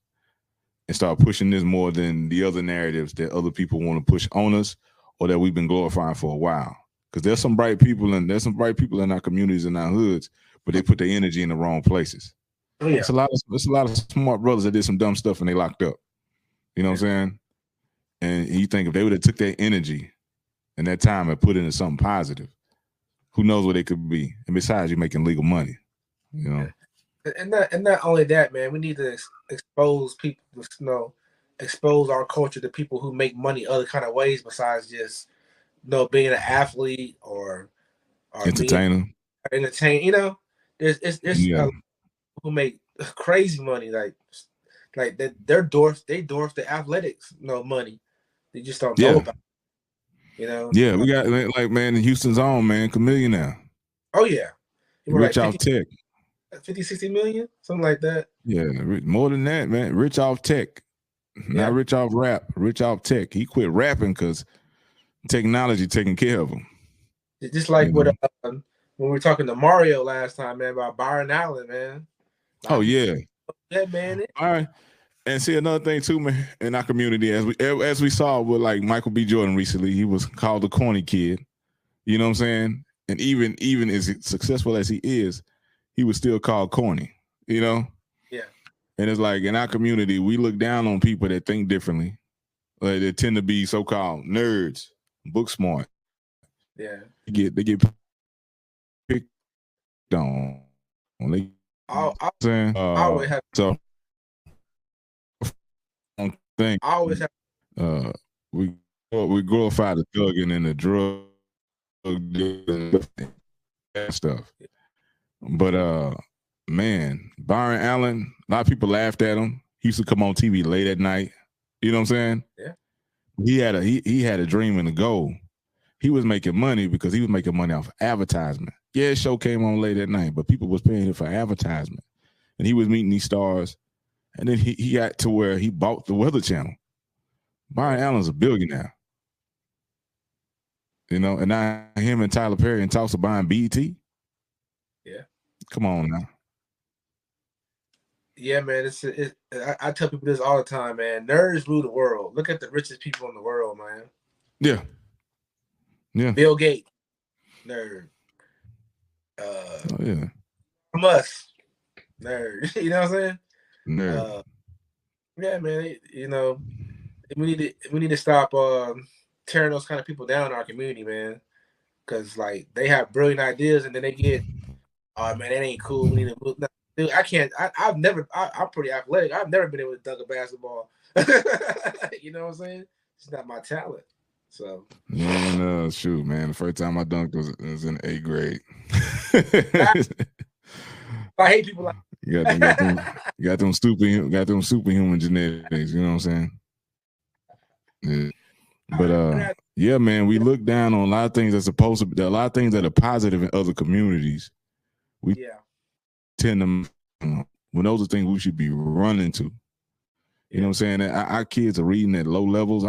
and start pushing this more than the other narratives that other people want to push on us or that we've been glorifying for a while. Because there's some bright people in our communities and our hoods, but they put their energy in the wrong places. Oh, yeah. It's a lot of smart brothers that did some dumb stuff and they locked up. You know what I'm saying? And you think if they would have took their energy and that time and put it into something positive, who knows what it could be? And besides, you're making legal money, you know. And not only that, man. We need to expose people, expose our culture to people who make money other kind of ways besides just being an athlete or being entertained. There's Yeah. who make crazy money like that. They dwarf the athletics money. They just don't know about it, Yeah, we got like man in Houston's own man, Chameleon now. Oh yeah. Rich off tech. 50, 60 million, something like that. Yeah, more than that, man. Rich off tech. Not rich off rap, rich off tech. He quit rapping because technology taking care of him. Just like when we were talking to Mario last time, man, about Byron Allen, man. Oh yeah. Yeah, man. All right. And see another thing too, man, in our community, as we saw with like Michael B. Jordan recently, he was called the corny kid. You know what I'm saying? And even as successful as he is, he was still called corny, you know? Yeah. And it's like in our community, we look down on people that think differently. Like they tend to be so-called nerds, book smart. Yeah. They get picked on. I always have thing. I always have we glorify the thugging and the drug and stuff. But man, Byron Allen, a lot of people laughed at him. He used to come on TV late at night. You know what I'm saying? Yeah. He had a dream and a goal. He was making money because he was making money off advertisement. Yeah, his show came on late at night, but people was paying him for advertisement. And he was meeting these stars. And then he got to where he bought the Weather Channel. Byron Allen's a billionaire. You know, and now him and Tyler Perry and talks of buying BET. Yeah. Come on now. Yeah, man. I tell people this all the time, man. Nerds rule the world. Look at the richest people in the world, man. Yeah. Yeah. Bill Gates, nerd. Musk, nerd. You know what I'm saying? Nerd. Yeah, man. We need to stop tearing those kind of people down in our community, man. Because like they have brilliant ideas and then they get, oh man, that ain't cool. We need to move. No, dude, I can't. I'm pretty athletic. I've never been able to dunk a basketball. You know what I'm saying? It's not my talent. So yeah, shoot, man. The first time I dunked was in 8th grade. I hate people like you got them superhuman genetics. You know what I'm saying? Yeah. But yeah, man, we look down on a lot of things that's supposed to be. There are a lot of things that are positive in other communities. We tend to, when those are things we should be running to. You know what I'm saying? Our kids are reading at low levels.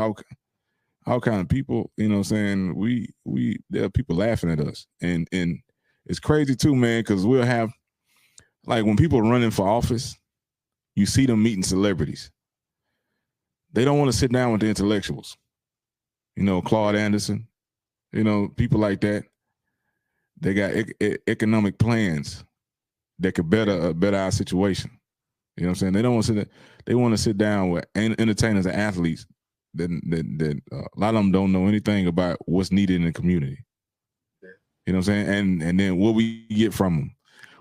All kind of people, you know what I'm saying? There are people laughing at us. And it's crazy too, man, because we'll have, like when people are running for office, you see them meeting celebrities. They don't want to sit down with the intellectuals. You know, Claude Anderson, you know, people like that. They got economic plans that could better our situation. You know what I'm saying? They don't want to sit there. They want to sit down with entertainers and athletes that a lot of them don't know anything about what's needed in the community. Yeah. You know what I'm saying? And then what we get from them,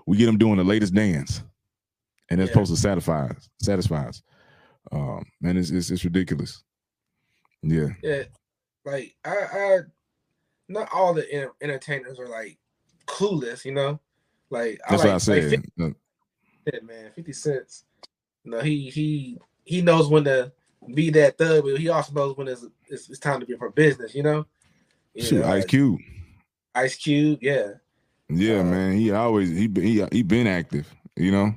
we get them doing the latest dance, and that's supposed to satisfy us. Man, it's ridiculous. Yeah. Yeah, like I not all the entertainers are like clueless, you know. Like that's what I said. Like 50 Cent, man, 50 Cent. You know, he knows when to be that thug, but he also knows when it's time to be for business, you know. Shoot, Ice Cube. Ice Cube, yeah. Yeah, man. He been active, you know.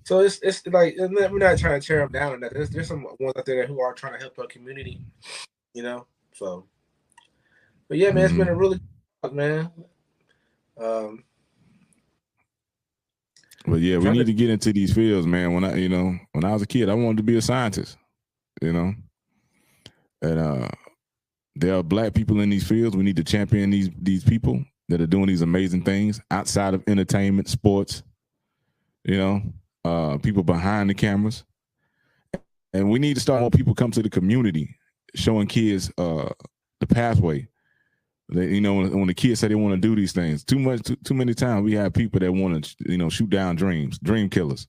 So it's like we're not trying to tear them down or nothing. There's some ones out there who are trying to help our community, you know. So, but yeah, man, it's been a really good talk, man. But yeah, we need to get into these fields, man. When I was a kid, I wanted to be a scientist, you know. And there are Black people in these fields. We need to champion these people that are doing these amazing things outside of entertainment, sports, you know, people behind the cameras. And we need to start more people come to the community, showing kids the the pathway. When the kids say they want to do these things, too many times we have people that want to, shoot down dreams, dream killers.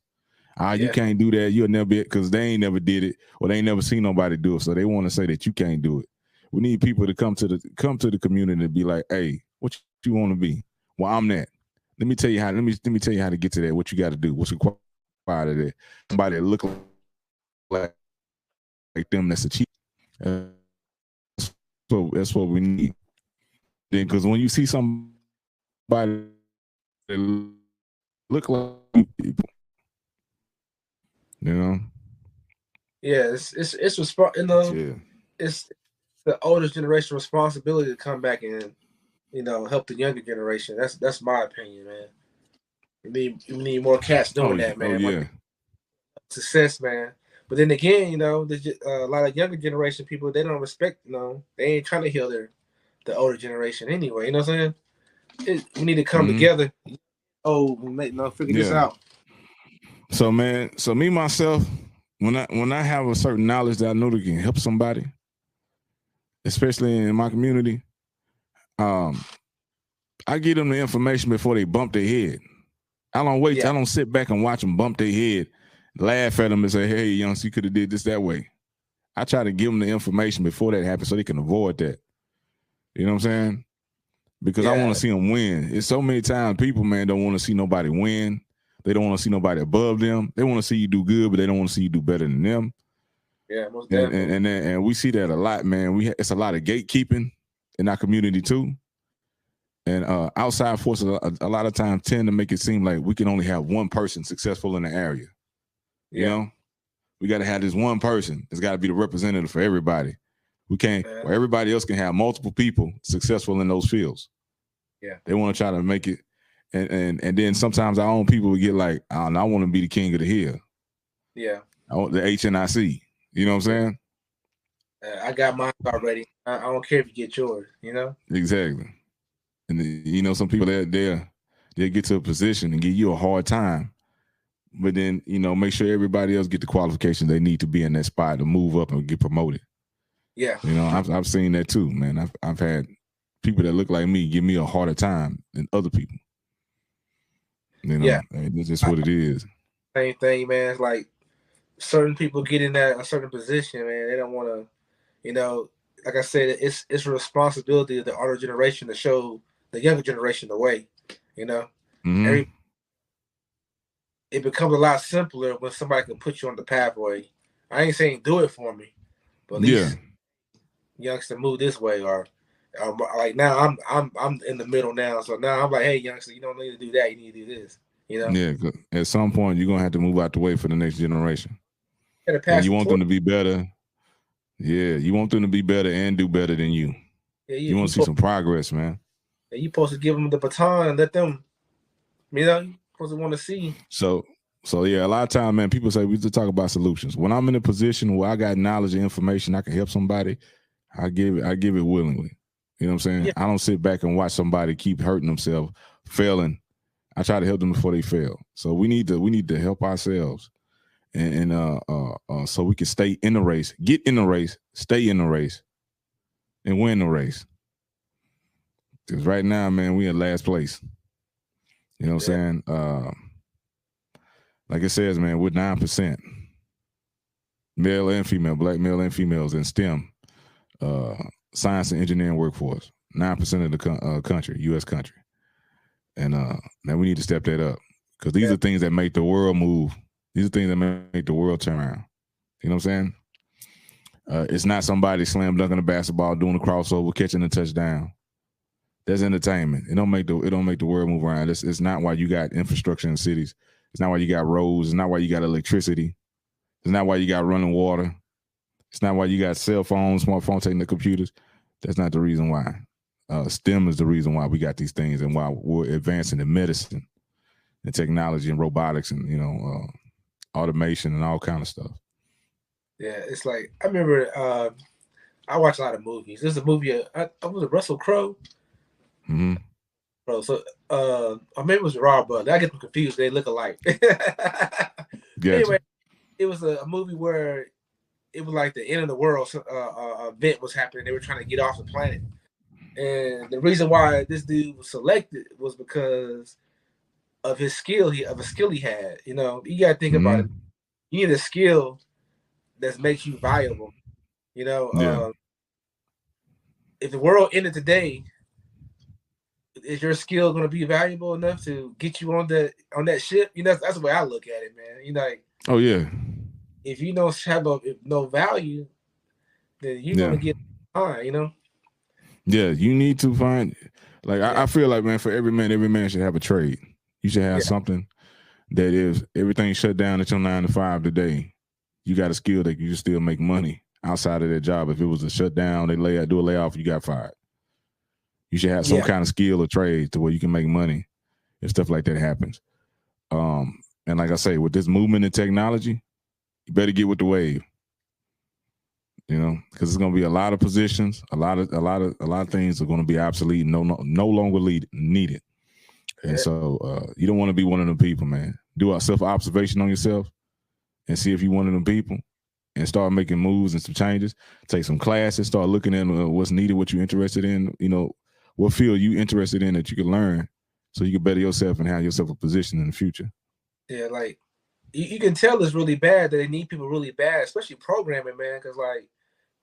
You can't do that. You'll never be it because they ain't never did it or they ain't never seen nobody do it. So they want to say that you can't do it. We need people to come to the community and be like, hey, what you want to be? Well, I'm that. Let me tell you how. Let me tell you how to get to that. What you got to do. What's required of that? Somebody that look like them. That's a cheat. So that's what we need. Then, because when you see somebody that look like people, Yeah, it's it's the oldest generation responsibility to come back and help the younger generation. That's my opinion, man. We need more cats doing that, man. Yeah. Success, man. But then again, there's a lot of younger generation people, they don't respect, they ain't trying to heal the older generation anyway. You know what I'm saying? We need to come together. Figure this out. So, man, me myself, when I have a certain knowledge that I know that can help somebody, especially in my community, I give them the information before they bump their head. I don't wait. I don't sit back and watch them bump their head, laugh at them and say, hey, youngster, you could have did this that way. I try to give them the information before that happens so they can avoid that. You know what I'm saying? Because I want to see them win. It's so many times people, man, don't want to see nobody win. They don't want to see nobody above them. They want to see you do good, but they don't want to see you do better than them. Yeah, most definitely. And we see that a lot, man. It's a lot of gatekeeping in our community too. And outside forces a lot of times tend to make it seem like we can only have one person successful in the area. You know? We got to have this one person. It's got to be the representative for everybody. We can't, where everybody else can have multiple people successful in those fields. Yeah. They want to try to make it. And then sometimes our own people would get like, I want to be the king of the hill. Yeah. I want the HNIC. You know what I'm saying? I got mine already. I don't care if you get yours, Exactly. And some people they'll get to a position and give you a hard time. But then, make sure everybody else get the qualifications they need to be in that spot to move up and get promoted. Yeah. I've seen that too, man. I've had people that look like me give me a harder time than other people. It's just what it is. Same thing, man. It's like certain people get in a certain position, man. They don't want to, like I said, it's a responsibility of the older generation to show the younger generation the way. It becomes a lot simpler when somebody can put you on the pathway. I ain't saying do it for me, but at least youngster move this way, or like now I'm in the middle now, so now I'm like, hey youngster, you don't need to do that, you need to do this. Yeah, at some point you're gonna have to move out the way for the next generation. And you want them to be better. Yeah, you want them to be better and do better than you. Yeah, you want to see some progress, man. Yeah, you supposed to give them the baton and let them, you're supposed to want to see. So yeah, a lot of times, man, people say we just talk about solutions. When I'm in a position where I got knowledge and information, I can help somebody, I give it willingly. You know what I'm saying? Yeah. I don't sit back and watch somebody keep hurting themselves, failing. I try to help them before they fail. So we need to help ourselves, and so we can stay in the race, get in the race, stay in the race, and win the race. Because right now, man, we in last place. You know what I'm saying? Like it says, man, we're 9%, male and female, black male and females in STEM, science and engineering workforce. 9% of the country, U.S. country. And man, we need to step that up because these are things that make the world move. These are things that make the world turn around. You know what I'm saying? It's not somebody slam dunking a basketball, doing a crossover, catching a touchdown. That's entertainment. It don't make the world move around. It's not why you got infrastructure in cities. It's not why you got roads. It's not why you got electricity. It's not why you got running water. It's not why you got cell phones, smartphones, taking the computers. That's not the reason why. STEM is the reason why we got these things and why we're advancing in medicine and technology and robotics and automation and all kind of stuff. Yeah, it's like I remember I watch a lot of movies. There's a movie was it Russell Crowe? Mm-hmm. Bro, so or maybe it was Rob, but I get them confused. They look alike. Gotcha. Anyway, it was a movie where it was like the end of the world event was happening. They were trying to get off the planet, and the reason why this dude was selected was because of his skill. A skill he had. You know, you got to think about it. You need a skill that makes you valuable. You know, if the world ended today, is your skill going to be valuable enough to get you on that ship? You know, that's the way I look at it, man. You know, like, oh yeah, if you don't have no value, then you're going to get behind. You know. Yeah, you need to find. Like I feel like, man, for every man should have a trade. You should have something that is everything shut down at your 9 to 5 today. You got a skill that you can still make money outside of that job. If it was a shutdown, do a layoff, you got fired. You should have some kind of skill or trade to where you can make money if stuff like that happens. And like I say, with this movement in technology, you better get with the wave. You know, because it's going to be a lot of positions, a lot of things are going to be obsolete, no longer needed. And so you don't want to be one of them people, man. Do a self-observation on yourself and see if you're one of them people and start making moves and some changes. Take some classes, start looking at what's needed, what you're interested in, you know, what field you interested in that you can learn so you can better yourself and have yourself a position in the future. Yeah, like you can tell it's really bad that they need people really bad, especially programming, man, because like,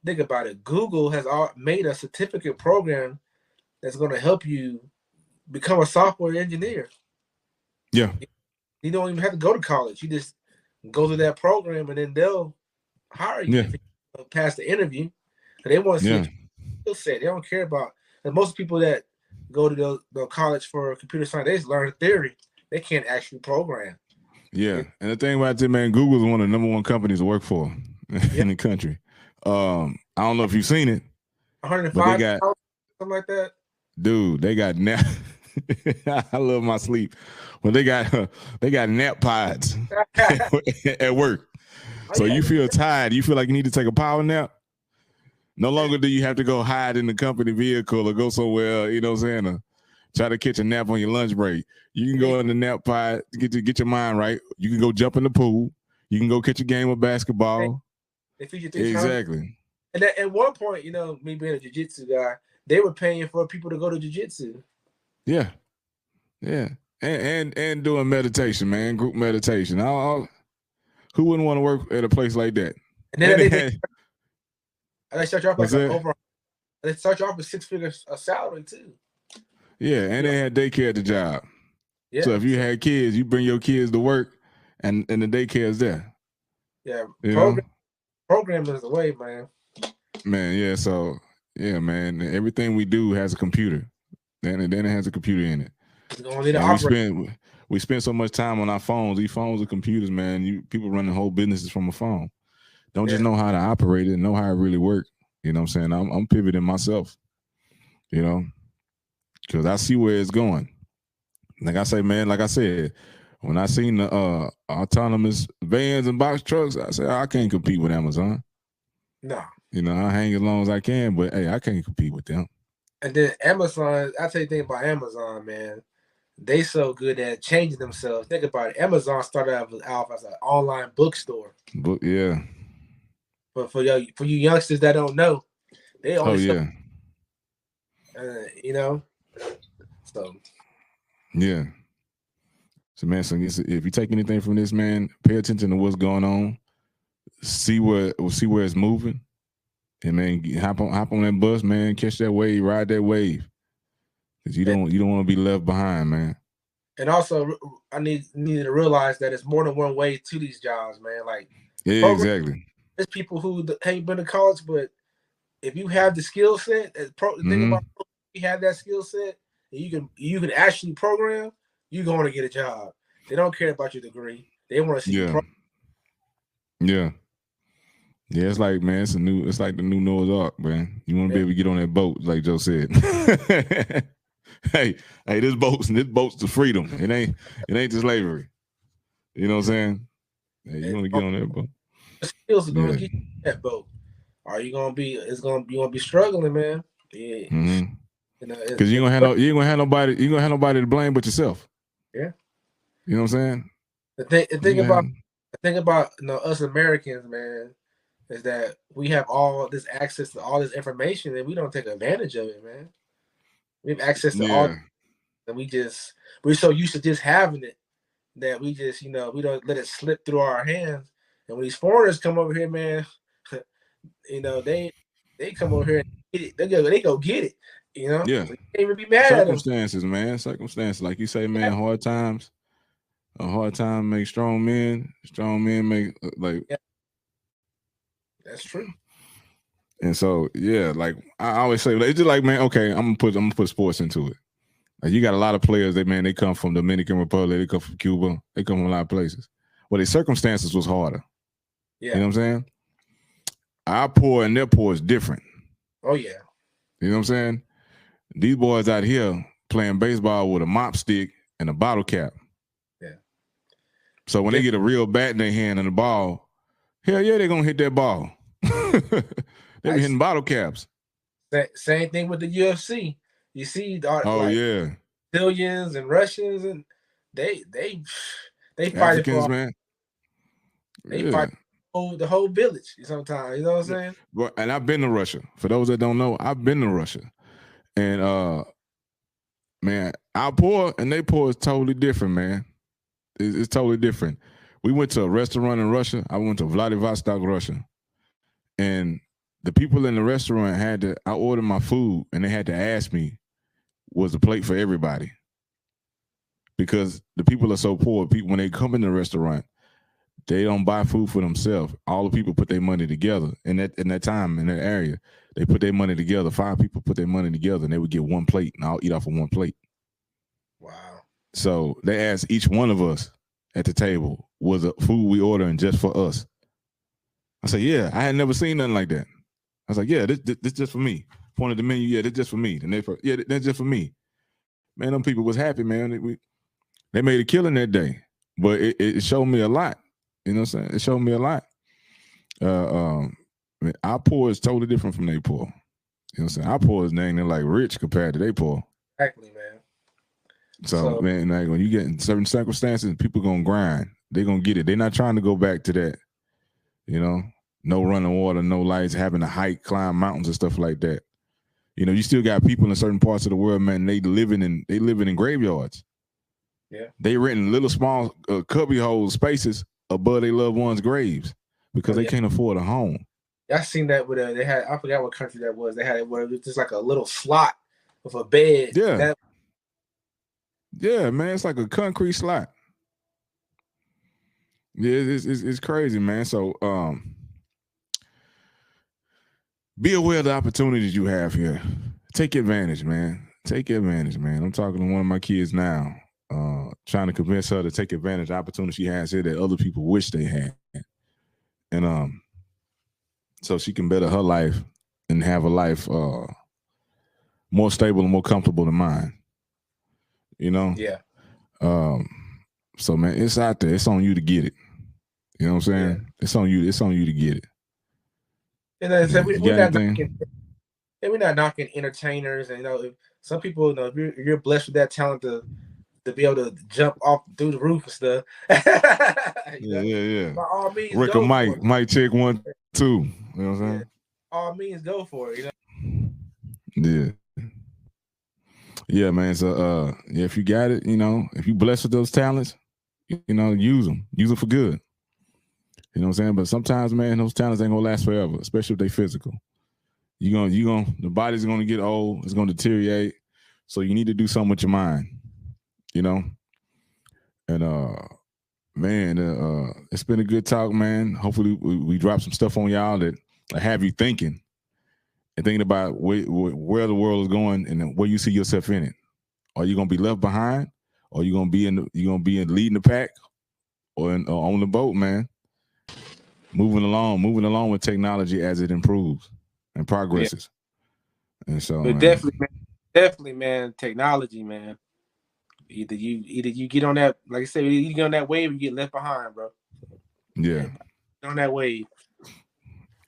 think about it. Google has made a certificate program that's going to help you become a software engineer. Yeah. You don't even have to go to college. You just go through that program, and then they'll hire you if you pass the interview. They want to see a skill set. They don't care about. And most people that go to the college for computer science, they just learn theory. They can't actually program. Yeah, and the thing about it, man, Google's one of the #1 companies to work for in the country. I don't know if you've seen it. 105, something like that. Dude, they got nap. I love my sleep. When they got nap pods at work. So you feel tired. You feel like you need to take a power nap. No longer do you have to go hide in the company vehicle or go somewhere, you know what I'm saying, or try to catch a nap on your lunch break. You can go in the nap pod, get your mind right. You can go jump in the pool. You can go catch a game of basketball. They feed you exactly. And at one point, you know, me being a jiu-jitsu guy, they were paying for people to go to jiu-jitsu. Yeah. Yeah. And doing meditation, man, group meditation. Who wouldn't want to work at a place like that? And then they start you off they start you off with 6 figures of salary too. Yeah, and they had daycare at the job. Yeah. So if you had kids, you bring your kids to work, and the daycare is there. Yeah, programming is the way, man. Man, yeah. So yeah, man. Everything we do has a computer, and then it has a computer in it. We spend so much time on our phones. These phones are computers, man. People running whole businesses from a phone. Don't just know how to operate it, know how it really works. You know what I'm saying? I'm pivoting myself, you know, because I see where it's going. Like I said, when I seen the autonomous vans and box trucks, I said, I can't compete with Amazon. No. You know, I hang as long as I can, but hey, I can't compete with them. And then Amazon, I tell you the thing about Amazon, man. They so good at changing themselves. Think about it. Amazon started out as an online bookstore. Yeah. But for you youngsters that don't know, they only you know. So yeah. So man, if you take anything from this, man, pay attention to what's going on. See where it's moving. And man, hop on that bus, man, catch that wave, ride that wave. Because you don't want to be left behind, man. And also, I need to realize that it's more than one way to these jobs, man. Like, exactly. There's people who ain't been to college, but if you have the skill set, the thing about you have that skill set, and you can actually program, you're going to get a job. They don't care about your degree. They want to see you program. Yeah. Yeah, it's like, man, it's like the new Noah's Ark, man. You want to be able to get on that boat, like Joe said. hey, this boat's to freedom. It ain't to slavery. You know what I'm saying? Hey, you want to get on that boat. The skills are gonna get you that boat. Are you gonna be? You gonna be struggling, man. Yeah. Because you ain't gonna have nobody to blame but yourself. Yeah. You know what I'm saying? The thing about us Americans, man, is that we have all this access to all this information and we don't take advantage of it, man. We have access to all, Yeah. and we're so used to just having it that we just, we don't let it slip through our hands. And when these foreigners come over here, man, they come over here and get it. They go get it. Yeah. So you can't even be mad at them. Circumstances, man. Circumstances. Like you say, man, hard times. A hard time make strong men. Strong men make Yeah. That's true. And so, yeah, like I always say, it's just like, man, okay, I'm gonna put sports into it. Like you got a lot of players they come from Dominican Republic, they come from Cuba, they come from a lot of places. Well, their circumstances was harder. Yeah. You know what I'm saying? Our poor and their poor is different. Oh yeah. You know what I'm saying? These boys out here playing baseball with a mop stick and a bottle cap. Yeah. So when they get a real bat in their hand and the ball, hell yeah, they're gonna hit that ball. They be hitting bottle caps. Same thing with the UFC. You see, Brazilians and Russians, and they fight Africans, man. They fight the whole village sometimes. You know what I'm saying? But and I've been to Russia. For those that don't know, I've been to Russia, and man, our poor and they poor is totally different, man. It's totally different. We went to a restaurant in Russia. I went to Vladivostok, Russia, and the people in the restaurant I ordered my food, and they had to ask me, was the plate for everybody? Because the people are so poor. People, when they come in the restaurant, they don't buy food for themselves. All the people put their money together. In that time, in that area, they put their money together. 5 people put their money together, and they would get one plate, and I'll eat off of one plate. Wow. So they asked each one of us at the table, was the food we ordering just for us? I said, yeah, I had never seen nothing like that. I was like, yeah, this just for me. Pointed the menu, yeah, this just for me. And yeah, that's just for me. Man, them people was happy, man. They made a killing that day. But it showed me a lot. You know what I'm saying? It showed me a lot. Our poor is totally different from their poor. You know what I'm saying? Our poor is dang, they're like rich compared to their poor. Exactly, man. So man, like when you get in certain circumstances, people gonna grind. They're gonna get it. They're not trying to go back to that. No running water, no lights, having to hike, climb mountains and stuff like that. You still got people in certain parts of the world, man. They living in graveyards. Yeah, they renting little small cubby hole spaces above their loved ones' graves because they can't afford a home. I seen that with they had. I forgot what country that was. They had it where it was just like a little slot with a bed. Yeah, yeah, man. It's like a concrete slot. Yeah, it's crazy, man. So be aware of the opportunities you have here. Take advantage, man. Take advantage, man. I'm talking to one of my kids now, trying to convince her to take advantage of the opportunity she has here that other people wish they had. And so she can better her life and have a life more stable and more comfortable than mine. Yeah. So man, it's out there. It's on you to get it. You know what I'm saying? Yeah. It's on you. It's on you to get it. And then we're not knocking entertainers, and if some people, if you're blessed with that talent to be able to jump off through the roof and stuff. Yeah. By all means, Rick and Mike check 1, 2. You know what I'm saying? All means, go for it. Yeah, man. So if you got it, if you blessed with those talents, use them for good. You know what I'm saying? But sometimes, man, those talents ain't gonna last forever, especially if they physical. The body's gonna get old, it's gonna deteriorate. So you need to do something with your mind, And man, it's been a good talk, man. Hopefully we drop some stuff on y'all that have you thinking and thinking about where the world is going and where you see yourself in it. Are you gonna be left behind? Or you gonna be leading the pack or on the boat, man? Moving along with technology as it improves and progresses. Yeah. And so definitely, man, technology, man. Either you get on that, like I said, you get on that wave, you get left behind, bro. Yeah. Get on that wave.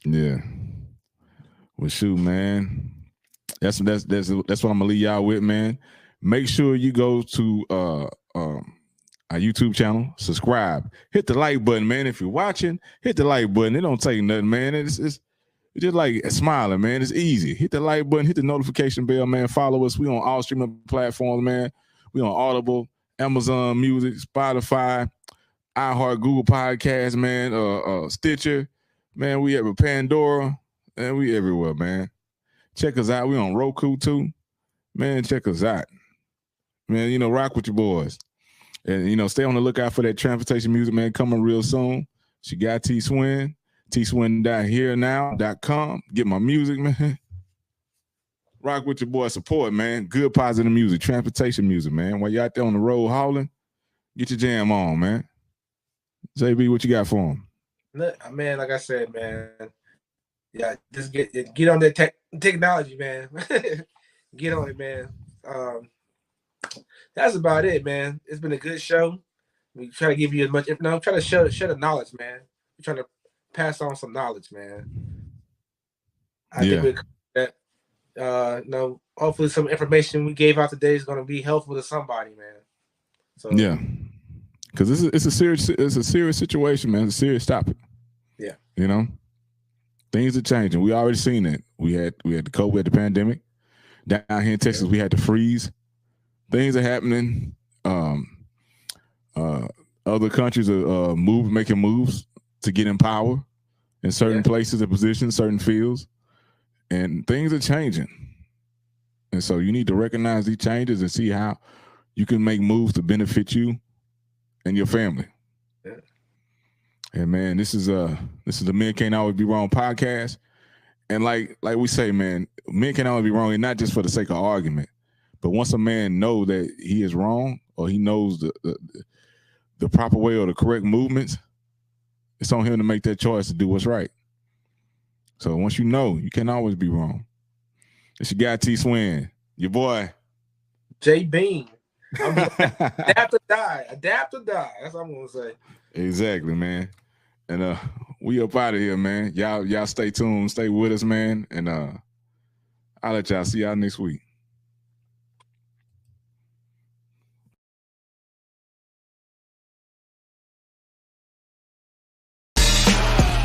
Yeah. Well, shoot, man. That's what I'm gonna leave y'all with, man. Make sure you go to our YouTube channel, subscribe, hit the like button, man. If you're watching, hit the like button. It don't take nothing, man. It's just like smiling, man. It's easy. Hit the like button, hit the notification bell, man. Follow us. We on all streaming platforms, man. We on Audible, Amazon Music, Spotify, iHeart, Google Podcasts, man. Stitcher, man. We have Pandora, and we everywhere, man. Check us out. We on Roku too, man. Check us out, man. Rock with your boys, and stay on the lookout for that transportation music, man. Coming real soon. She got T-Swin. tswin.herenow.com. Get my music, man. Rock with your boy. Support, man. Good, positive music. Transportation music, man. While you're out there on the road hauling, get your jam on, man. JB, what you got for him? Man, like I said, man. Yeah, just get on that technology, man. Get on it, man. That's about it, man. It's been a good show. We try to give you as much, try to share the knowledge, man. We're trying to pass on some knowledge, man. I think that hopefully some information we gave out today is going to be helpful to somebody, man. So yeah, because it's a serious situation, man. It's a serious topic. Yeah, things are changing. We already seen it. We had the COVID, we had the pandemic. Down here in Texas, we had the freeze. Things are happening. Other countries are making moves to get in power in certain places and positions, certain fields, and things are changing. And so you need to recognize these changes and see how you can make moves to benefit you and your family. Yeah. And man, this is the Men Can't Always Be Wrong podcast. And like we say, man, men can always be wrong, and not just for the sake of argument, but once a man knows that he is wrong, or he knows the proper way or the correct movements, it's on him to make that choice to do what's right. So once you know, you can't always be wrong. It's your guy T-Swin, your boy J Bean. Adapt or die. Adapt or die. That's what I'm gonna say. Exactly, man. And we up out of here, man. Y'all stay tuned, stay with us, man. And I'll let y'all see y'all next week.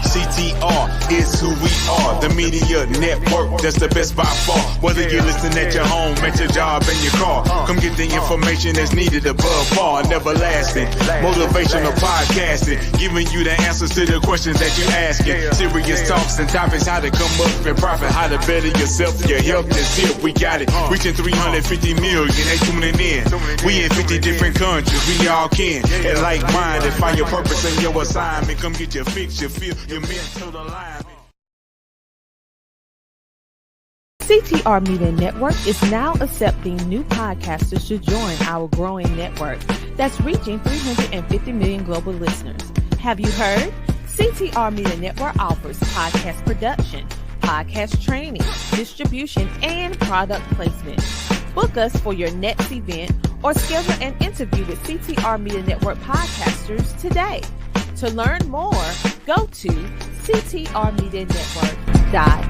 CTR is who we are. The media network, that's the best by far. Whether you listen at your home, at your job, in your car, come get the information that's needed above par. Never lasting, motivational podcasting, giving you the answers to the questions that you're asking. Serious talks and topics, how to come up and profit, how to better yourself, your health is here. We got it, reaching 350 million, they tuning in. We in 50 different countries, we all can. And like minded, find your purpose and your assignment. Come get your fix, your feel, your mental alignment. CTR Media Network is now accepting new podcasters to join our growing network that's reaching 350 million global listeners. Have you heard? CTR Media Network offers podcast production, podcast training, distribution, and product placement. Book us for your next event or schedule an interview with CTR Media Network podcasters today. To learn more, go to ctrmedianetwork.com.